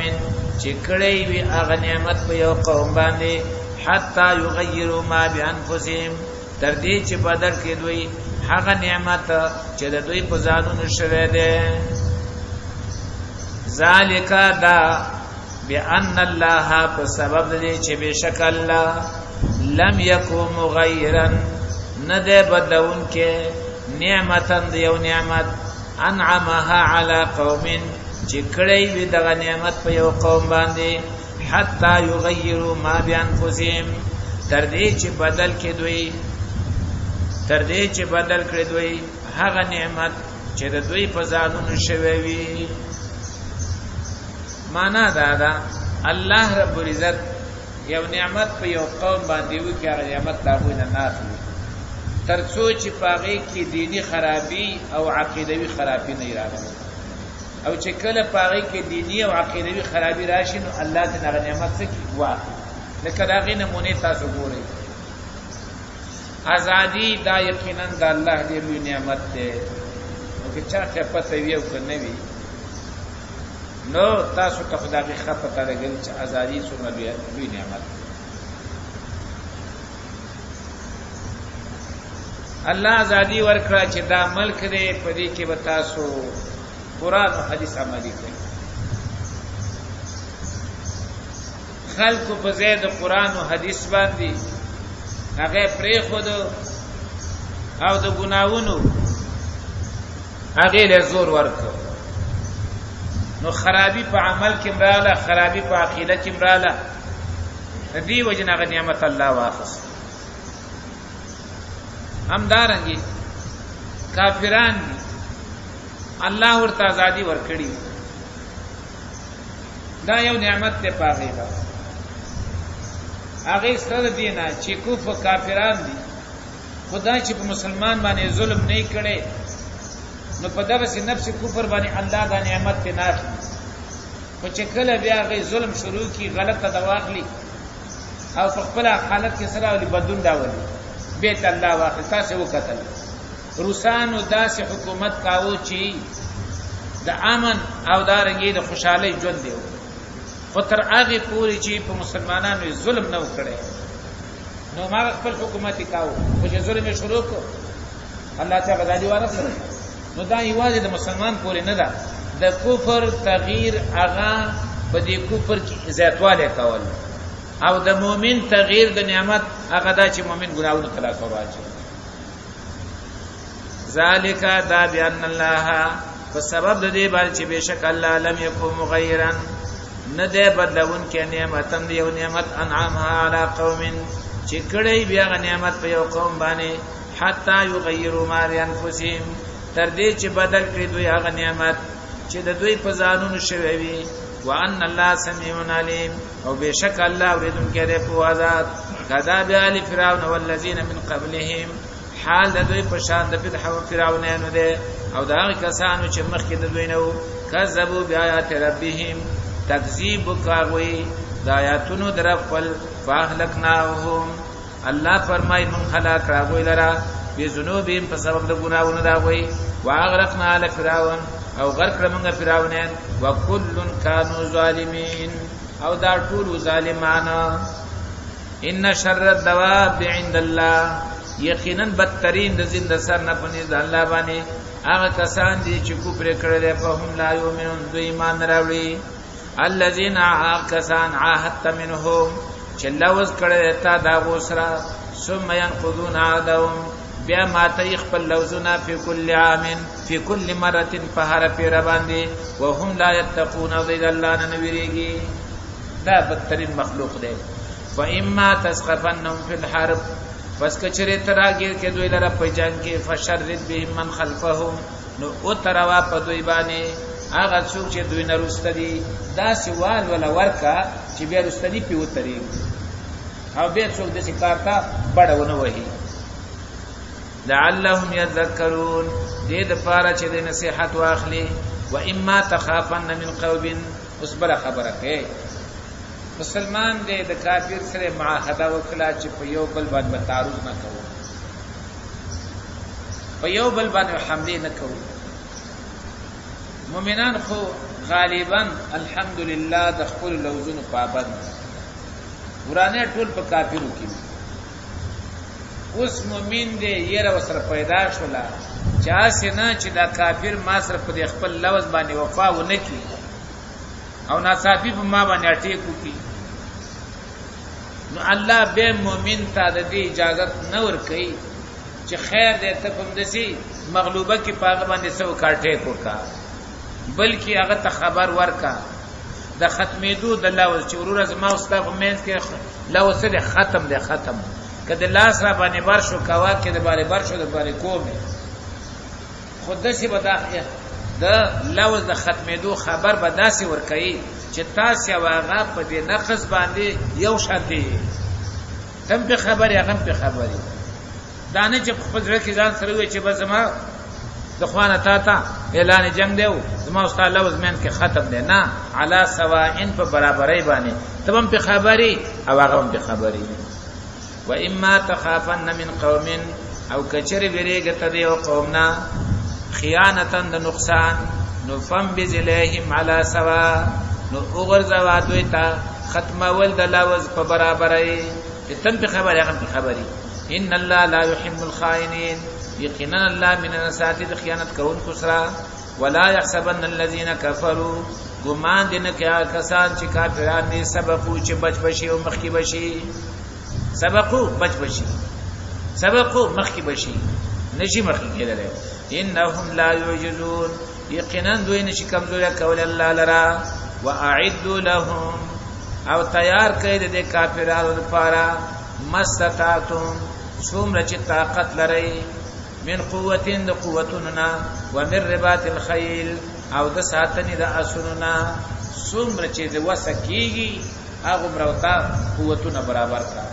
چې کړي وي هغه نعمت په یو قوم باندې حتا یغیروا ما بانفسهم تر دې چې بدل کې دوی هغه نعمت چې د دوی په ځانونو شوه ده ذالک دا بان الله په سبب دې چې بشک الله لم یکو مغیرا نده بدون کې نعمتا د یو نعمت انعمها على قوم چې کړي وي دغه نعمت په یو قوم باندې حتا یغیروا ما بانفسهم تر دې چې بدل کړي دوی هغه نعمت چې د دوی په ځانونو شوی وي معنا دا ده الله رب العزت یو نعمت په یو قوم باندې وي چې هغه نعمت داوی نه ناخلي ترڅو چې پاغي کې دینی خرابي او عقیدوي خرابي نه راغلي او چې کله پاغي کې دینی او عقیدوي خرابي راشي نو الله دې هغه نعمت څخه واخلي لکه داغه نمونه تاسو ګورئ ازادي دا یقینا د الله دې لوی نعمت ده او چې چا ته پته وي او کنه وي نو تاسو ته خدای خپه لګل چې ازادي څومره لوی نعمت الله ازادي ورکړه چې دا ملک دې په دې کې به تاسو قرآن او حدیث عملي کړئ. خلق په زید قرآن او حدیث باندې هغه پرې خود او د ګناوونو هغه له زور ورکړ. نو خرابي په عمل کې مراله، خرابي په عقیده کې مراله، دې وجنه غ نعمت الله واخص. همدارنګي کافران دي الله ورته ازادي ورکړي، دا یو نعمت ته پاغي دا هغه سره دینه چې کفر کافران دي خدای چې په مسلمان باندې ظلم نه کړي نو په دغه سي نفس کفر باندې الله دا نعمت ته نه خو چې کله بیا غي ظلم شروع کی غلطه دا واخلي او په خپل حالت کې سره ولې بدون دا ولي بیت الله واخلي. تاسو وکتل روسانو داسې حکومت کاوه چې د امن او دارنګي د خوشحالي ژوند دی، خو تر هغه پورې چې په مسلمانانو ظلم نه وکړي نو ما خپل حکومت کاوه خو چې ظلم شروع کو الله تعالی غزالي ورسره. نو دا یوازې د مسلمان پورې نه ده، د کفر تغییر هغه په دې کفر کې زیاتواله کول او د مؤمن تغییر د نعمت هغه دا چې مؤمن ګناهونه خلاص ورواچي. ذالک دا بیان الله په سبب د دې باندې چې بشک الله لم یکن مغیرا نه ده بدلون کې نعمتن دی او نعمت انعامها علی قوم چې کړي بیا نعمت په یو قوم باندې حتا یغیروا ما لانفسهم تر دې چې بدل کړي دوی هغه نعمت چې د دوی په ځانونو شوی وي. وان الله سمیع علیم او بشک الله اوریدونکی دی په آزاد. کذا بیال فرعون والذین من قبلهم حال د دوی په شان د فرعونانو دی او دا کسانو چې مخکې د دوی نو کذبوا بیاات ربهم تکذیب کوي د آیاتونو در خپل فاهلکناهم الله فرمای من خلق راغوی لرا بذنوبهم په سبب د ګناہوں دا وای واغرقنا على فرعون او غرق موږ فرعونان وكل كانوا ظالمين او دا ټول ظالمان. ان شر الدواب عند الله یقینا بدترین د زنده سر نه پنځ الله باندې هغه کسان دي چې کفر کړل په هم لا یؤمنون دوی ایمان راوړي. الذين كسان عاهدت منهم چې لوز کړل تا دا وسرا ثم ينقضون عهدهم بیا ما ته خپل لوزونه په کل عام په کل مره په هر پیر باندې وهم لا يتقون ذل الله نه ویریږي. دا بدترین مخلوق دی. فاما تسخفنهم في الحرب پس کچره تراګیر کې دوی لره په جنگ کې فشرد بهم من خلفهم نو او تروا په دوی باندې هغه څوک چې دوی نه رستدي دا سوال ولا ورکا چې بیا رستدي په وتري او بیا څوک د سکارتا بڑونه وਹੀ لعلهم يذكرون دې د پاره چې د نصيحت واخلي. و اما تخافن من قوم اسبل خبره کې مسلمان دې د کافر سره معاهده وکړه چې په یو بل باندې تعارض نه کوي، په یو بل باندې حمله نه کوي. مؤمنان خو غالبا الحمدلله د خپل لوزونو پابند ورانه ټول په کافرو کې. اوس مؤمن دې یره وسره پیدا شولا چا سينه چې دا کافر ما سره په خپل لوز باندې وفا ونه کی او ناصافي په ما باندې اٹیکو کی نو الله به مؤمن ته د دې اجازه نه ور کوي چې خیر دې ته کوم دسي مغلوبه کې پاغه باندې سو کاټه کو کا بلکې هغه ته خبر ورکا د ختمېدو د لوز چې ورور زما استاد مېز کې لوز دې ختم دې ختم کله لاس را باندې بار شو کوا کې د باندې بار شو د باندې کومه خود دسی بداخه د لوز د ختمېدو خبر به داسې ور کوي چې تاسو واغه په دې نقص باندې یو شته تم په خبرې هغه په خبرې دانه چې خپل ځکه ځان سره وي چې بس ما د خوانه تا اعلان جنگ دیو زما استاد لوز مین کې ختم دی نه علا سواء په برابرۍ باندې تم په خبرې او هغه په خبرې. و اما تخافن من قوم او کچری ویریګه ته دی او قومنا خیانتن د نقصان نو فم بذلهم على سوا نو وګرځوا دوی ته ختمول د لوز په برابرۍ تم په خبره هغه په خبري. ان الله لا يحب الخائنين یقینا الله من ساتي خیانت کوونکو سره ولا يحسبن الذين كفروا ګمان دي نه کسان چې کافران دي سبقو چې بچ بشي او مخکي بشي سبقو بچ بشي سبقو مخکي بشي نشي مخکي کېدل انهم لا يعجزون یقینا دوی نشي کمزوري کول الله لرا واعدوا لهم او تیار کړئ د کافرانو لپاره مستطاعتم څومره چې طاقت لري من قوتين د قوتنا ومن رباط الخيل او د ساتنې د اسوننا څومره چې د وسکیږي هغه مروتا قوتونه برابر کړه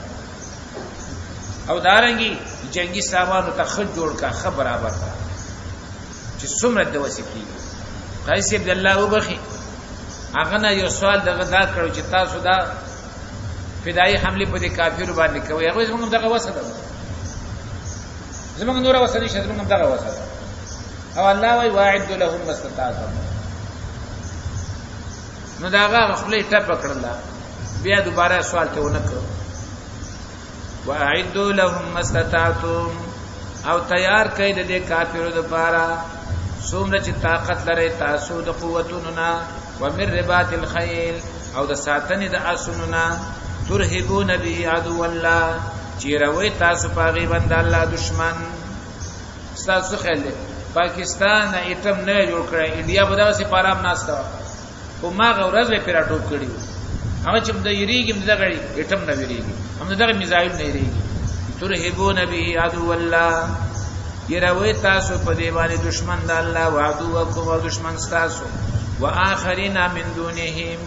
او دارنګي جنگي سامان ته خج جوړ کا خبر برابر کړه چې څومره د وسکیږي قیس عبد الله وبخي هغه نه یو سوال دغه دا کړو چې تاسو دا فدایي حمله په دې کافر باندې کوي هغه زموږ دغه وسه زمونږ نور وسنی شه زمونږ دغه وسه او الله وی واعد لهم مستطاعتم نو داغه خپل ټپ کړل بیا دوباره سوال ته ونکړو واعد لهم مستطاعتم او تیار کړئ د کافرو لپاره څومره چې طاقت لري تاسو د قوتونو نه ومن رباط الخيل او د ساتنې د اسونو ترهبون به عدو الله چیروي تاسو پاغي بند الله دشمن تاسو خل پاکستان ایټم نه جوړ کړی انډیا په دغه سپارام ناشته او ما غورز به پیراټو کړی هغه چې د یریګم دغه ایټم نه ویریږي هم دغه میزایل نه یریږي ترهبون به عدو الله یروي تاسو په دی باندې دشمن د الله او عدوکم او دشمن تاسو واخرین من دونهم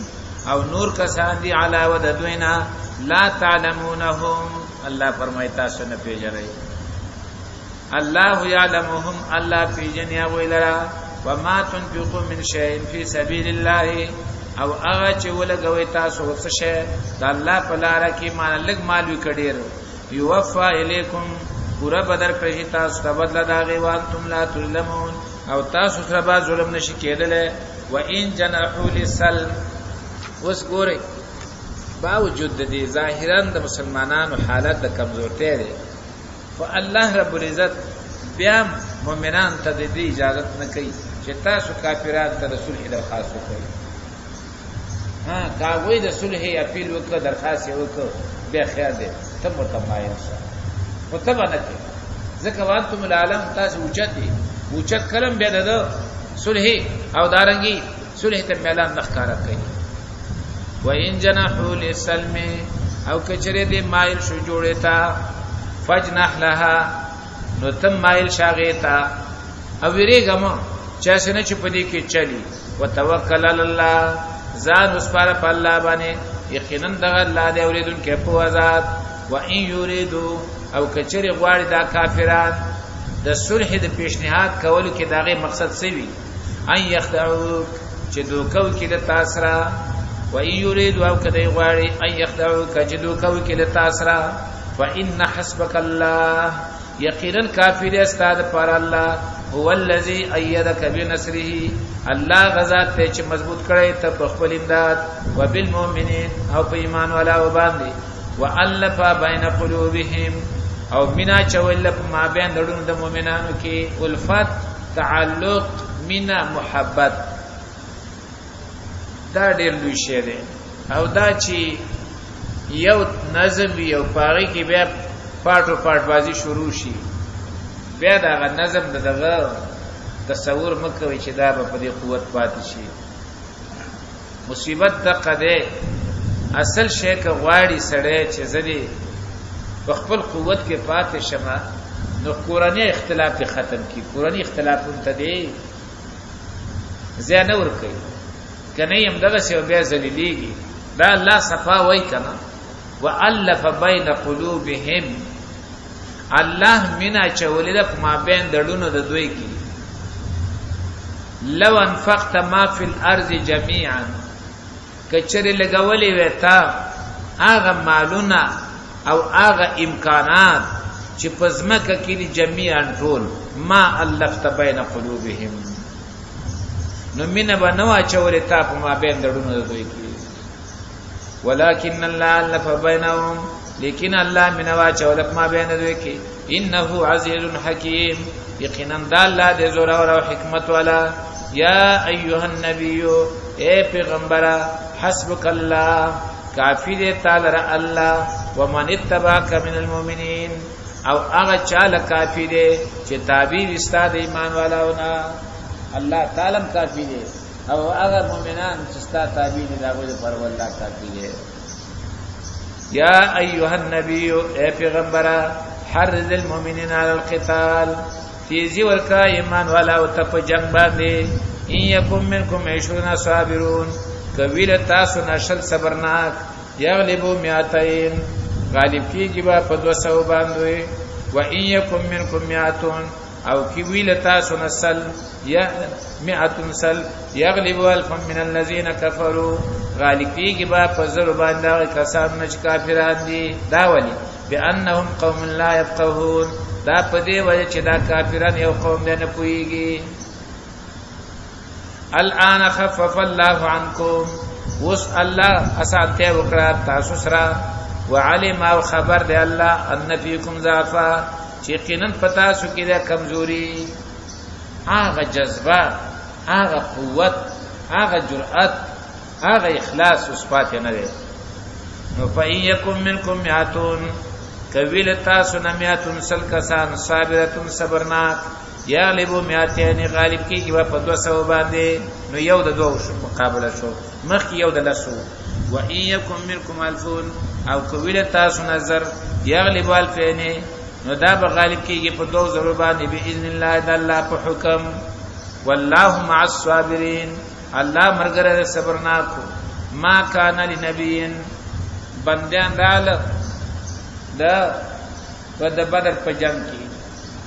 او نور کسان دی علاوه د دوینا لا تعلمونهم الله فرمای تاسو نه پیژنئ الله يعلمهم الله پیژنیا ویلرا وما تنفقوا من شيء في سبيل الله او هغه چې ولګوي تاسو څه شي د الله په لار کې مان لګ مال وکړیر يوفى اليكم پورا بدر کړی تاسو ته بدل داغي وان تم لا تظلمون او تاسو سره ظلم نشي کېدل و ان جنحوا للسلم اوس ګورئ باوجود د دې ظاهرا د مسلمانانو حالت د کمزورتیا ده فالله رب العزت بیا مؤمنان ته د دې اجازه نه کوي چې تاسو کافرانو ته رسول درخواست وکړي کاوی د صلح اپیل وکړه درخواست وکړه به خیر ده ته متمایل شه متبنه ځکه وانتم العالم تاسو اوچت کلم به د صلح او دارنګي صلح ته اعلان نخکارا کوي و ان جنحوا للسلم او کچره دې مایل شو جوړه تا فجنح لها نو تم مایل شاغیتا او ویریګم چې څنګه چې پدې کې چلی وتوکل علی الله ځان اوس پر الله باندې یقینا دغه الله دې اوریدونکو په آزاد و ان یریدو او کچره غواړي دا کافرات د صلح د پیشنهاد کولو کې داغه مقصد څه وي ان یخدعوا چې دوکو کې د تاسرا و ان یریدو او کدی غواړي ان یخدعوا چې دوکو کې د تاسرا فان حسبک الله یقینا کافر استاد پر الله هو الذی ایدک بنصره الله غزاد ته چې مضبوط کړي ته په خپل امداد وبالمؤمنین او په ایمان والا وباندې والف بین قلوبهم او مینا چول په ما بین دړو د مؤمنانو کې الفت تعلق مینا محبت دا ډېر لوی شی دی او دا چې یو نظم یو پاغي کې بیا پاټو پاټ بازی شروع شي بیا دا نظم دغه تصور مکوي چې دا په دې قوت پاتې شي مصیبت دغه ده اصل شی که غواړي سړی چې زدي خپل قوت کې پاتې شمه نو قرآنی اختلاف ختم کی قرآنی اختلاف ته دی زیانه ور کوي کنه يم دغه څه بیا ذلیلیږي دا الله صفا وای کنه والف بین قلوبهم الله مینا چولید په ما بین دړونو د دوی کې لو انفقت ما فی الارض جميعا کچری لګولې وتا هغه مالونه او هغه امکانات چې پزماکه کې جميعا ټول ما الفت بین قلوبهم نو مینا بنوا چولې تا په ما بین دړونو د دوی کې ولكن الله الف بينهم لیکن الله منوا چولک ما بین دوی کی انه عزیز حکیم یقینا د الله د زور او حکمت والا یا ایها النبی اے پیغمبر حسبک الله کافی دے تعالی الله ومن اتبعك من المؤمنین او هغه چاله کافی دے چې تابع استاد ایمان والاونه الله تعالی کافی دے او هغه مؤمنان چې ستا تابع دي داغه پر والله کافی دے یا ایها النبی اے پیغمبر حرض المؤمنین علی القتال تیزی ورکا ایمان والا او تپ جنگ باندې ان یکم منکم 20 صابرون کویل تاسو نشل صبرناک یغلبو 200 غالب کیږي با په 200 باندې و ان یکم منکم 100 او کویل تاسو نسل یا 100 سل یغلبو الف من الذين كفروا غالب کیږي با په زر باندې کسان چې کافران دي دا ولی بانهم قوم لا يفقهون دا په دې وجه چې دا کافران یو قوم دی نه پوهیږي الان خفف الله عنكم وس الله اسانته وکړه تاسو سره وعلم او خبر دی الله ان فيكم ضعفا چې یقینا پتا شو کې دا کمزوري هغه جذبه هغه قوت هغه جرأت هغه اخلاص اوس پاتې نه دی نو فإيكم منكم 100 کویل تاسو نه 100 سل کسان صابرتون صبرناک یغلبو 200 غالب کیږي په 200 باندې نو یو د دوه شو مقابله شو مخ یو د لسو و ایکم منکم الفون او کویل تاسو نظر یغلب الفین نو دا به غالب کیږي په 200 باندې باذن الله د الله په حکم والله مع الصابرین الله مرګره صبرناکو ما کان لنبی بندیان رااله دا په بدر په جنگ کې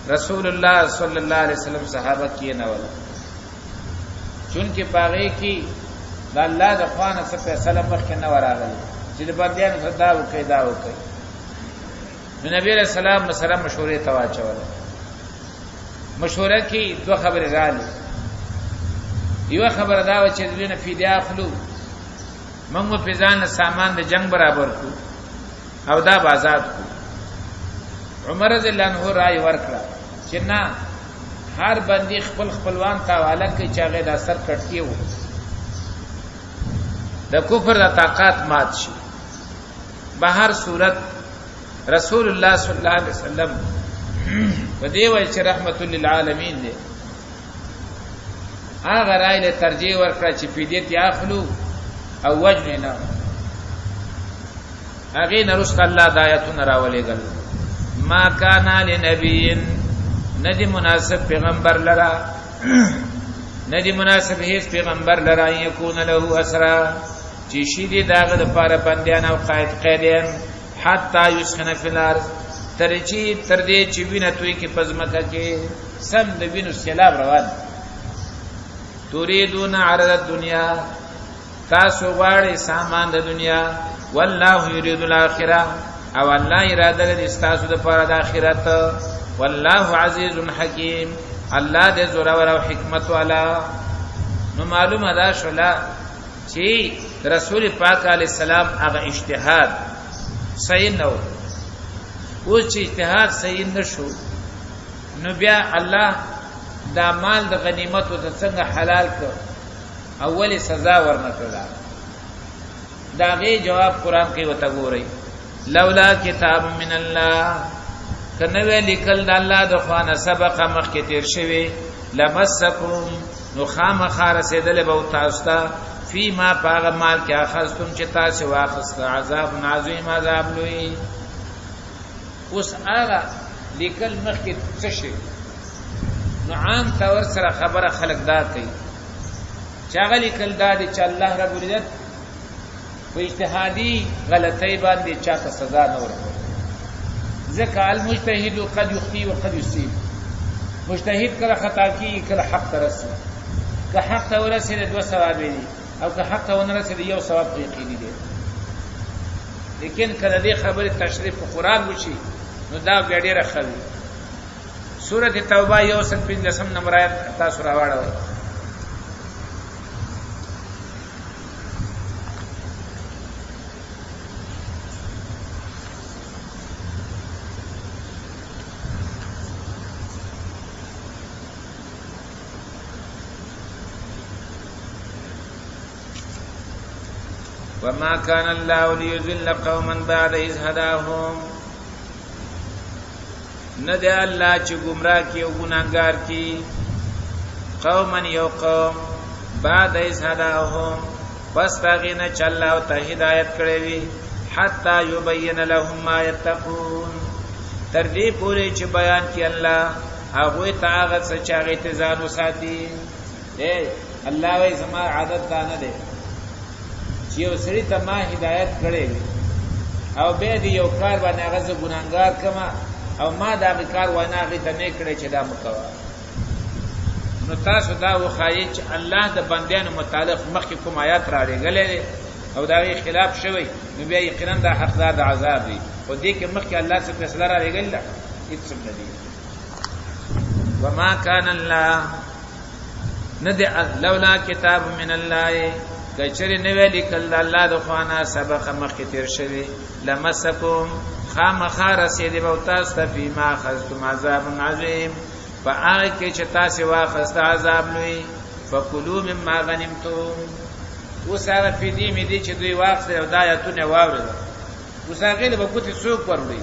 رسول الله صلی الله علیه وسلم صحابه کې نه ولا چونکه پاره کې د الله د خوانه څخه فیصله مخکې نه وراغلی چې د بندیانو صدا وکي دا وکي نو نبی رسول الله سره مشورې تواچوله مشوره کې دوه خبرې رااله یو خبره دا و چې دینه فدیه اخلو موږ په ځان سامان د جنگ برابر کو او دا بازار کو عمر رضی الله عنه رائے ورکړه چې نه هر بندي خپل خپلوان ته حواله کوي چې هغه د اثر کټي وو د کفر د طاقت مات شي به هر صورت رسول الله صلی الله علیه وسلم په دې وایي چې رحمت للعالمین دی هغه رائے له ترجیح ورکړه چې فدیه یاخلو او وجه نه هغه نرست الله د آیاتونو راولېګل ما کان لنبی ندی مناسب پیغمبر لرا ندی مناسب هیڅ پیغمبر لرا یکون له اسرا چې شي دي داغه د پاره بندیان او قیدین حتا یسخن فی الارض تر دې چې وینه توي کې پزمکه کې سم د وینو سیلاب روان تريدون عرض الدنيا تاسو غواړئ سامان د دنیا والله یرید الاخره او الله اراده لري تاسو د پاره د آخرت والله عزیز حکیم الله دې زور او حکمت والا نو معلومه ده شولا چې رسول پاک علی السلام هغه اجتهاد صحیح نو او چې اجتهاد صحیح نشو نو بیا الله دا مال د غنیمت او څنګه حلال کړ اولی سزا ورنکړه دا غي جواب قران کې وته ګورئ لولا کتاب من الله کنه لیکل د الله د خوانه سبق مخکې تیر شوی لمسکم نو خامخ رسیدل به تاسو ته فيما پاغ مال کې اخذتم چې تاسو واخست عذاب عظیم عذاب لوی اوس هغه لیکل مخکې څه شي نو عام تور سره خبره خلق دا کوي چاغلی کل دا چې الله رب العزت په اجتهادي غلطۍ باندې چاته سزا نه ورکوي ځکه المجتهد قد يخطئ وقد يصيب مجتهد کله خطا کوي کله حق ترسي که حق ته ورسېد دوه ثواب دي او که حق ته ونه رسېد یو ثواب یقیني دي لیکن کله دې خبره تشریف په قران وشي نو دا ډېره خوي سورۃ توبه یو سل 15 نمبر آیت تاسو راوړل وما كان الله ليضل قوما بعد إذ هداهم ندی الله چې گمراه کی او ګناګار کی قوما یو قوم بعد إذ هداهم پس تاغینا چل او ته هدایت کړی وی حتا یبین لهم ما یتقون تر دې پورې چې بیان کی الله هغه ته هغه څه چې هغه ته ځان وساتي. الله وی زما عادت دا نه دی چې یو سړی ته ما هدایت کړی او به دې یو کار باندې هغه ګناګار کما او ما دا کار وانه هغه ته نه کړی چې دا مکوا. نو تاسو دا وخایي چې الله د بندیانو متعلق مخکې کوم آیات را لګلې او دا غي خلاف شوی نو بیا یقینا دا حقدار د عذاب دی او دې کې مخکې الله څخه فیصله را لګل هیڅ نه دی. وما كان الله ندی لولا کتاب من الله کچری نو لیکل الله د خوانه سبق مخکې تیر شوی لمسکم خامخار سید بوتاست فی ما خذتم عذاب عظیم فآئی که چه تاسی واخست عذاب لوی فکلو مما غنمتم اوس هغه فیدی می دی چې دوی واخست او دایتونه واورل اوس هغه له بوتي څوک ورولي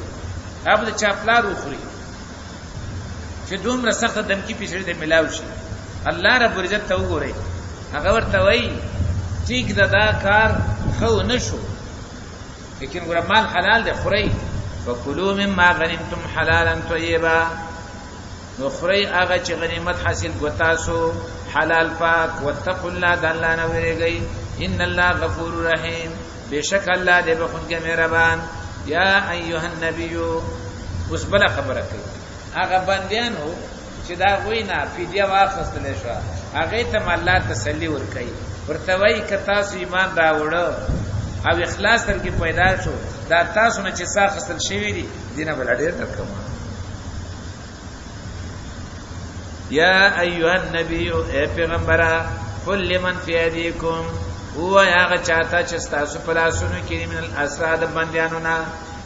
هغه د چاپلار وخوري چې دومره سخت دمکی پیښړي د ملاو شي. الله رب عزت ته وګوري هغه ورته وای ټیک دا کار خو نشو لیکن ګور مال حلال دی خوري فکلوا مما غنمتم حلالا طیبا نو خوري هغه چې غنیمت حاصل ګوتاسو حلال پاک واتقوا الله د الله نه ویریږي ان الله غفور رحیم بشک الله دې بخونکې مهربان. یا ایها النبی اوس بل خبره کوي هغه بندیانو چې دا وینا فدیه واخستل شو هغه ته الله تسلی ورکړي ورته وای ک تاسو ایمان دا وړو او اخلاص تر کې پیدا شو دا تاسو نه چې ساخستل شوی دي دینه بل ډیر درکوم. یا ایها النبی اے پیغمبر قل لمن فی ایدیکم هو هغه چاته چې تاسو په لاسونو کې من الاسراد بندیانو نه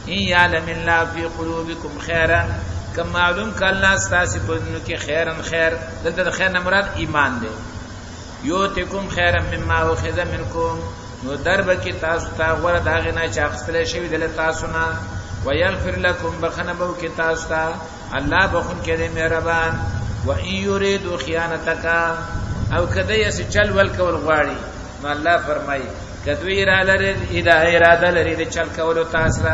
ان یعلم الله فی قلوبکم خیرا کما معلوم ک الله تاسو په دنیا کې خیرن خیر دلته خیر نه مراد ایمان دی. یوتکم خیرا مما اخذ منکم نو درب کی تاسو ته غره داغه نه چاخستل شوی دل تاسو نه ويغفر لكم بخنبو کی تاسو ته الله بخون کې مهربان. و ان یریدوا خیانتک او کده یې چل ول کول غواړي نو الله فرمایي کدوې را لري اراده لري د چل کولو تاسو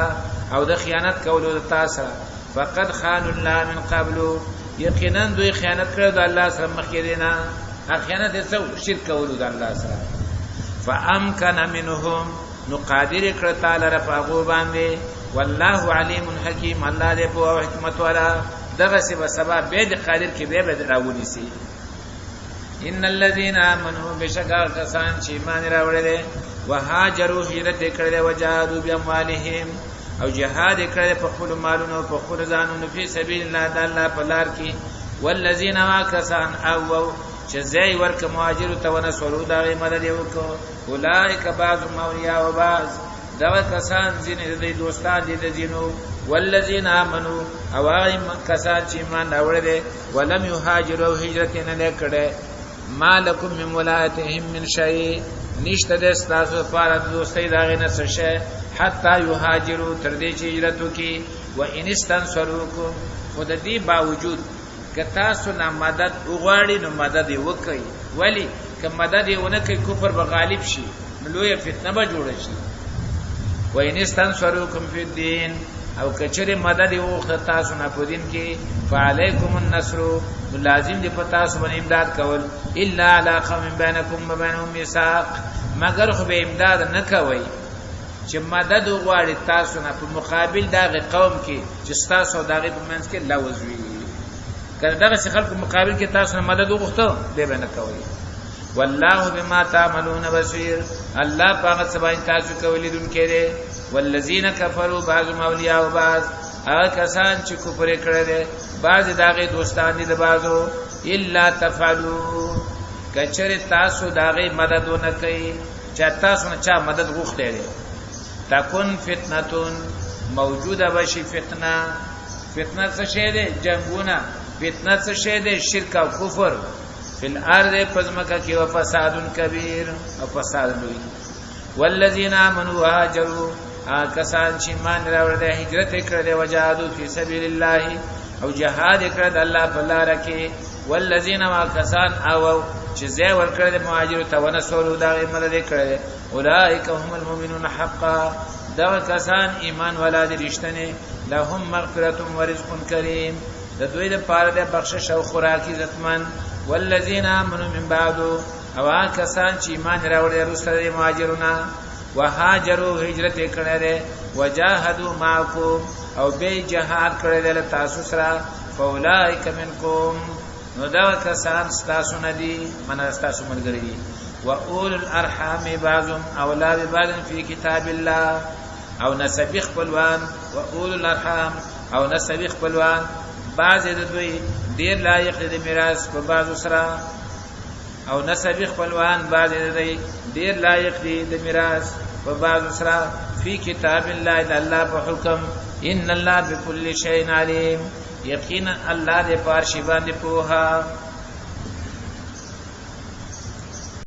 او د خیانت کولو تاسو فقد خان الله من قبل یقینا دوی خیانت کړو د الله سره مخکې دینا خیانت یې څو شرک کولو د الله سره فامکن منهم نو قادر کړ تعالی رفعو باندې والله علیم حکیم الله دې په حکمت والا دغه سبب سبب به د قادر کې به راوړي سي. ان الذين امنوا بشکا کسان چې ایمان راوړل وهاجروا هجرت کړل وجاهدوا باموالهم او جهاد کړل په خپل مالونو په خپل ځانونو په سبیل الله د الله په لار کې والذین واکسان او چې زئی ورک مهاجر ته ونسورو دا مدد وکړو اولئک بعض اولیاء او بعض دا کسان ځینې د دوستان دي د دینو والذین آمنوا او هغه کسان چې ایمان راوړل ولم یهاجروا هجرت نه کړه مالکم من ولایتهم من شیء نشته د تاسو لپاره د دوستۍ داغه نه څه شي حتا یهاجروا تر دې چې هجرت وکي و ان استنصروکم خود دې باوجود که تاسو نه مدد وغواړي نو مدد وکړي ولی که مدد یې ونه کوي کفر به غالب شي لوی فتنه به جوړ شي. و ان استنصروکم فی الدین او کچره مدد وکړه تاسو نه په دین کې فعلیکم النصر لازم دی پتا سو باندې امداد کول الا علی قوم بینکم و بینهم میثاق مگر خو به امداد نه کوي چې مدد وغواړي تاسو نه په مقابل دغه قوم کې چې تاسو دغه په منځ کې لوز وي کله دغه خلکو مقابل کې تاسو نه مدد وغوښته به نه کوي. والله بما تعملون بصیر الله پاک سبحانه تاسو کوي دن کړي. والذین کفروا بعضهم اولیاء بعض هغه کسان چې کفر کړي بعض داغه دوستان دي د بعضو الا تفعلوا کچره تاسو داغه مدد ونه کوي چې تاسو نه چا مدد غوښته دي تکون فتنه موجوده بشي فتنه څه شی ده جنگونه فتنه څه شی ده شرک او کفر فی الارض پزمکه کې او فساد کبیر او فساد لوی والذین آمنوا وهاجروا کسان چې ایمان راوړل هجرت کړل وجاهدوا فی سبیل الله او جهاد کړل د الله په لار کې والذین کسان او چې زه ور کړل مهاجر ته ونسولو دا عمل کړل اولئک هم المؤمنون حقا دا کسان ایمان ولادي رښتینه لهم مغفرة ورزق کریم د دوی لپاره د بخشش او خوراکي عزتمن والذین آمنوا من بعد او کسان چې ایمان راوړل رسول مهاجرونه وهاجروا هجرت کړل وجاهدوا معكم او به جهاد کړل تاسو سره فاولئک منکم نو دا کسان تاسو ندي من تاسو ملګری و اول الارحام بعضهم اولى ببعض في كتاب الله او نسبخ خپلوان و اول الارحام او نسبخ خپلوان بعض د دوی ډیر لایق دي میراث په بعضو سره او نسبخ خپلوان بعض د دوی ډیر لایق دي د میراث په بعضو سره فی کتاب الله د الله په حکم ان الله بكل شيء عليم یقینا الله دې پارشي باندې پوها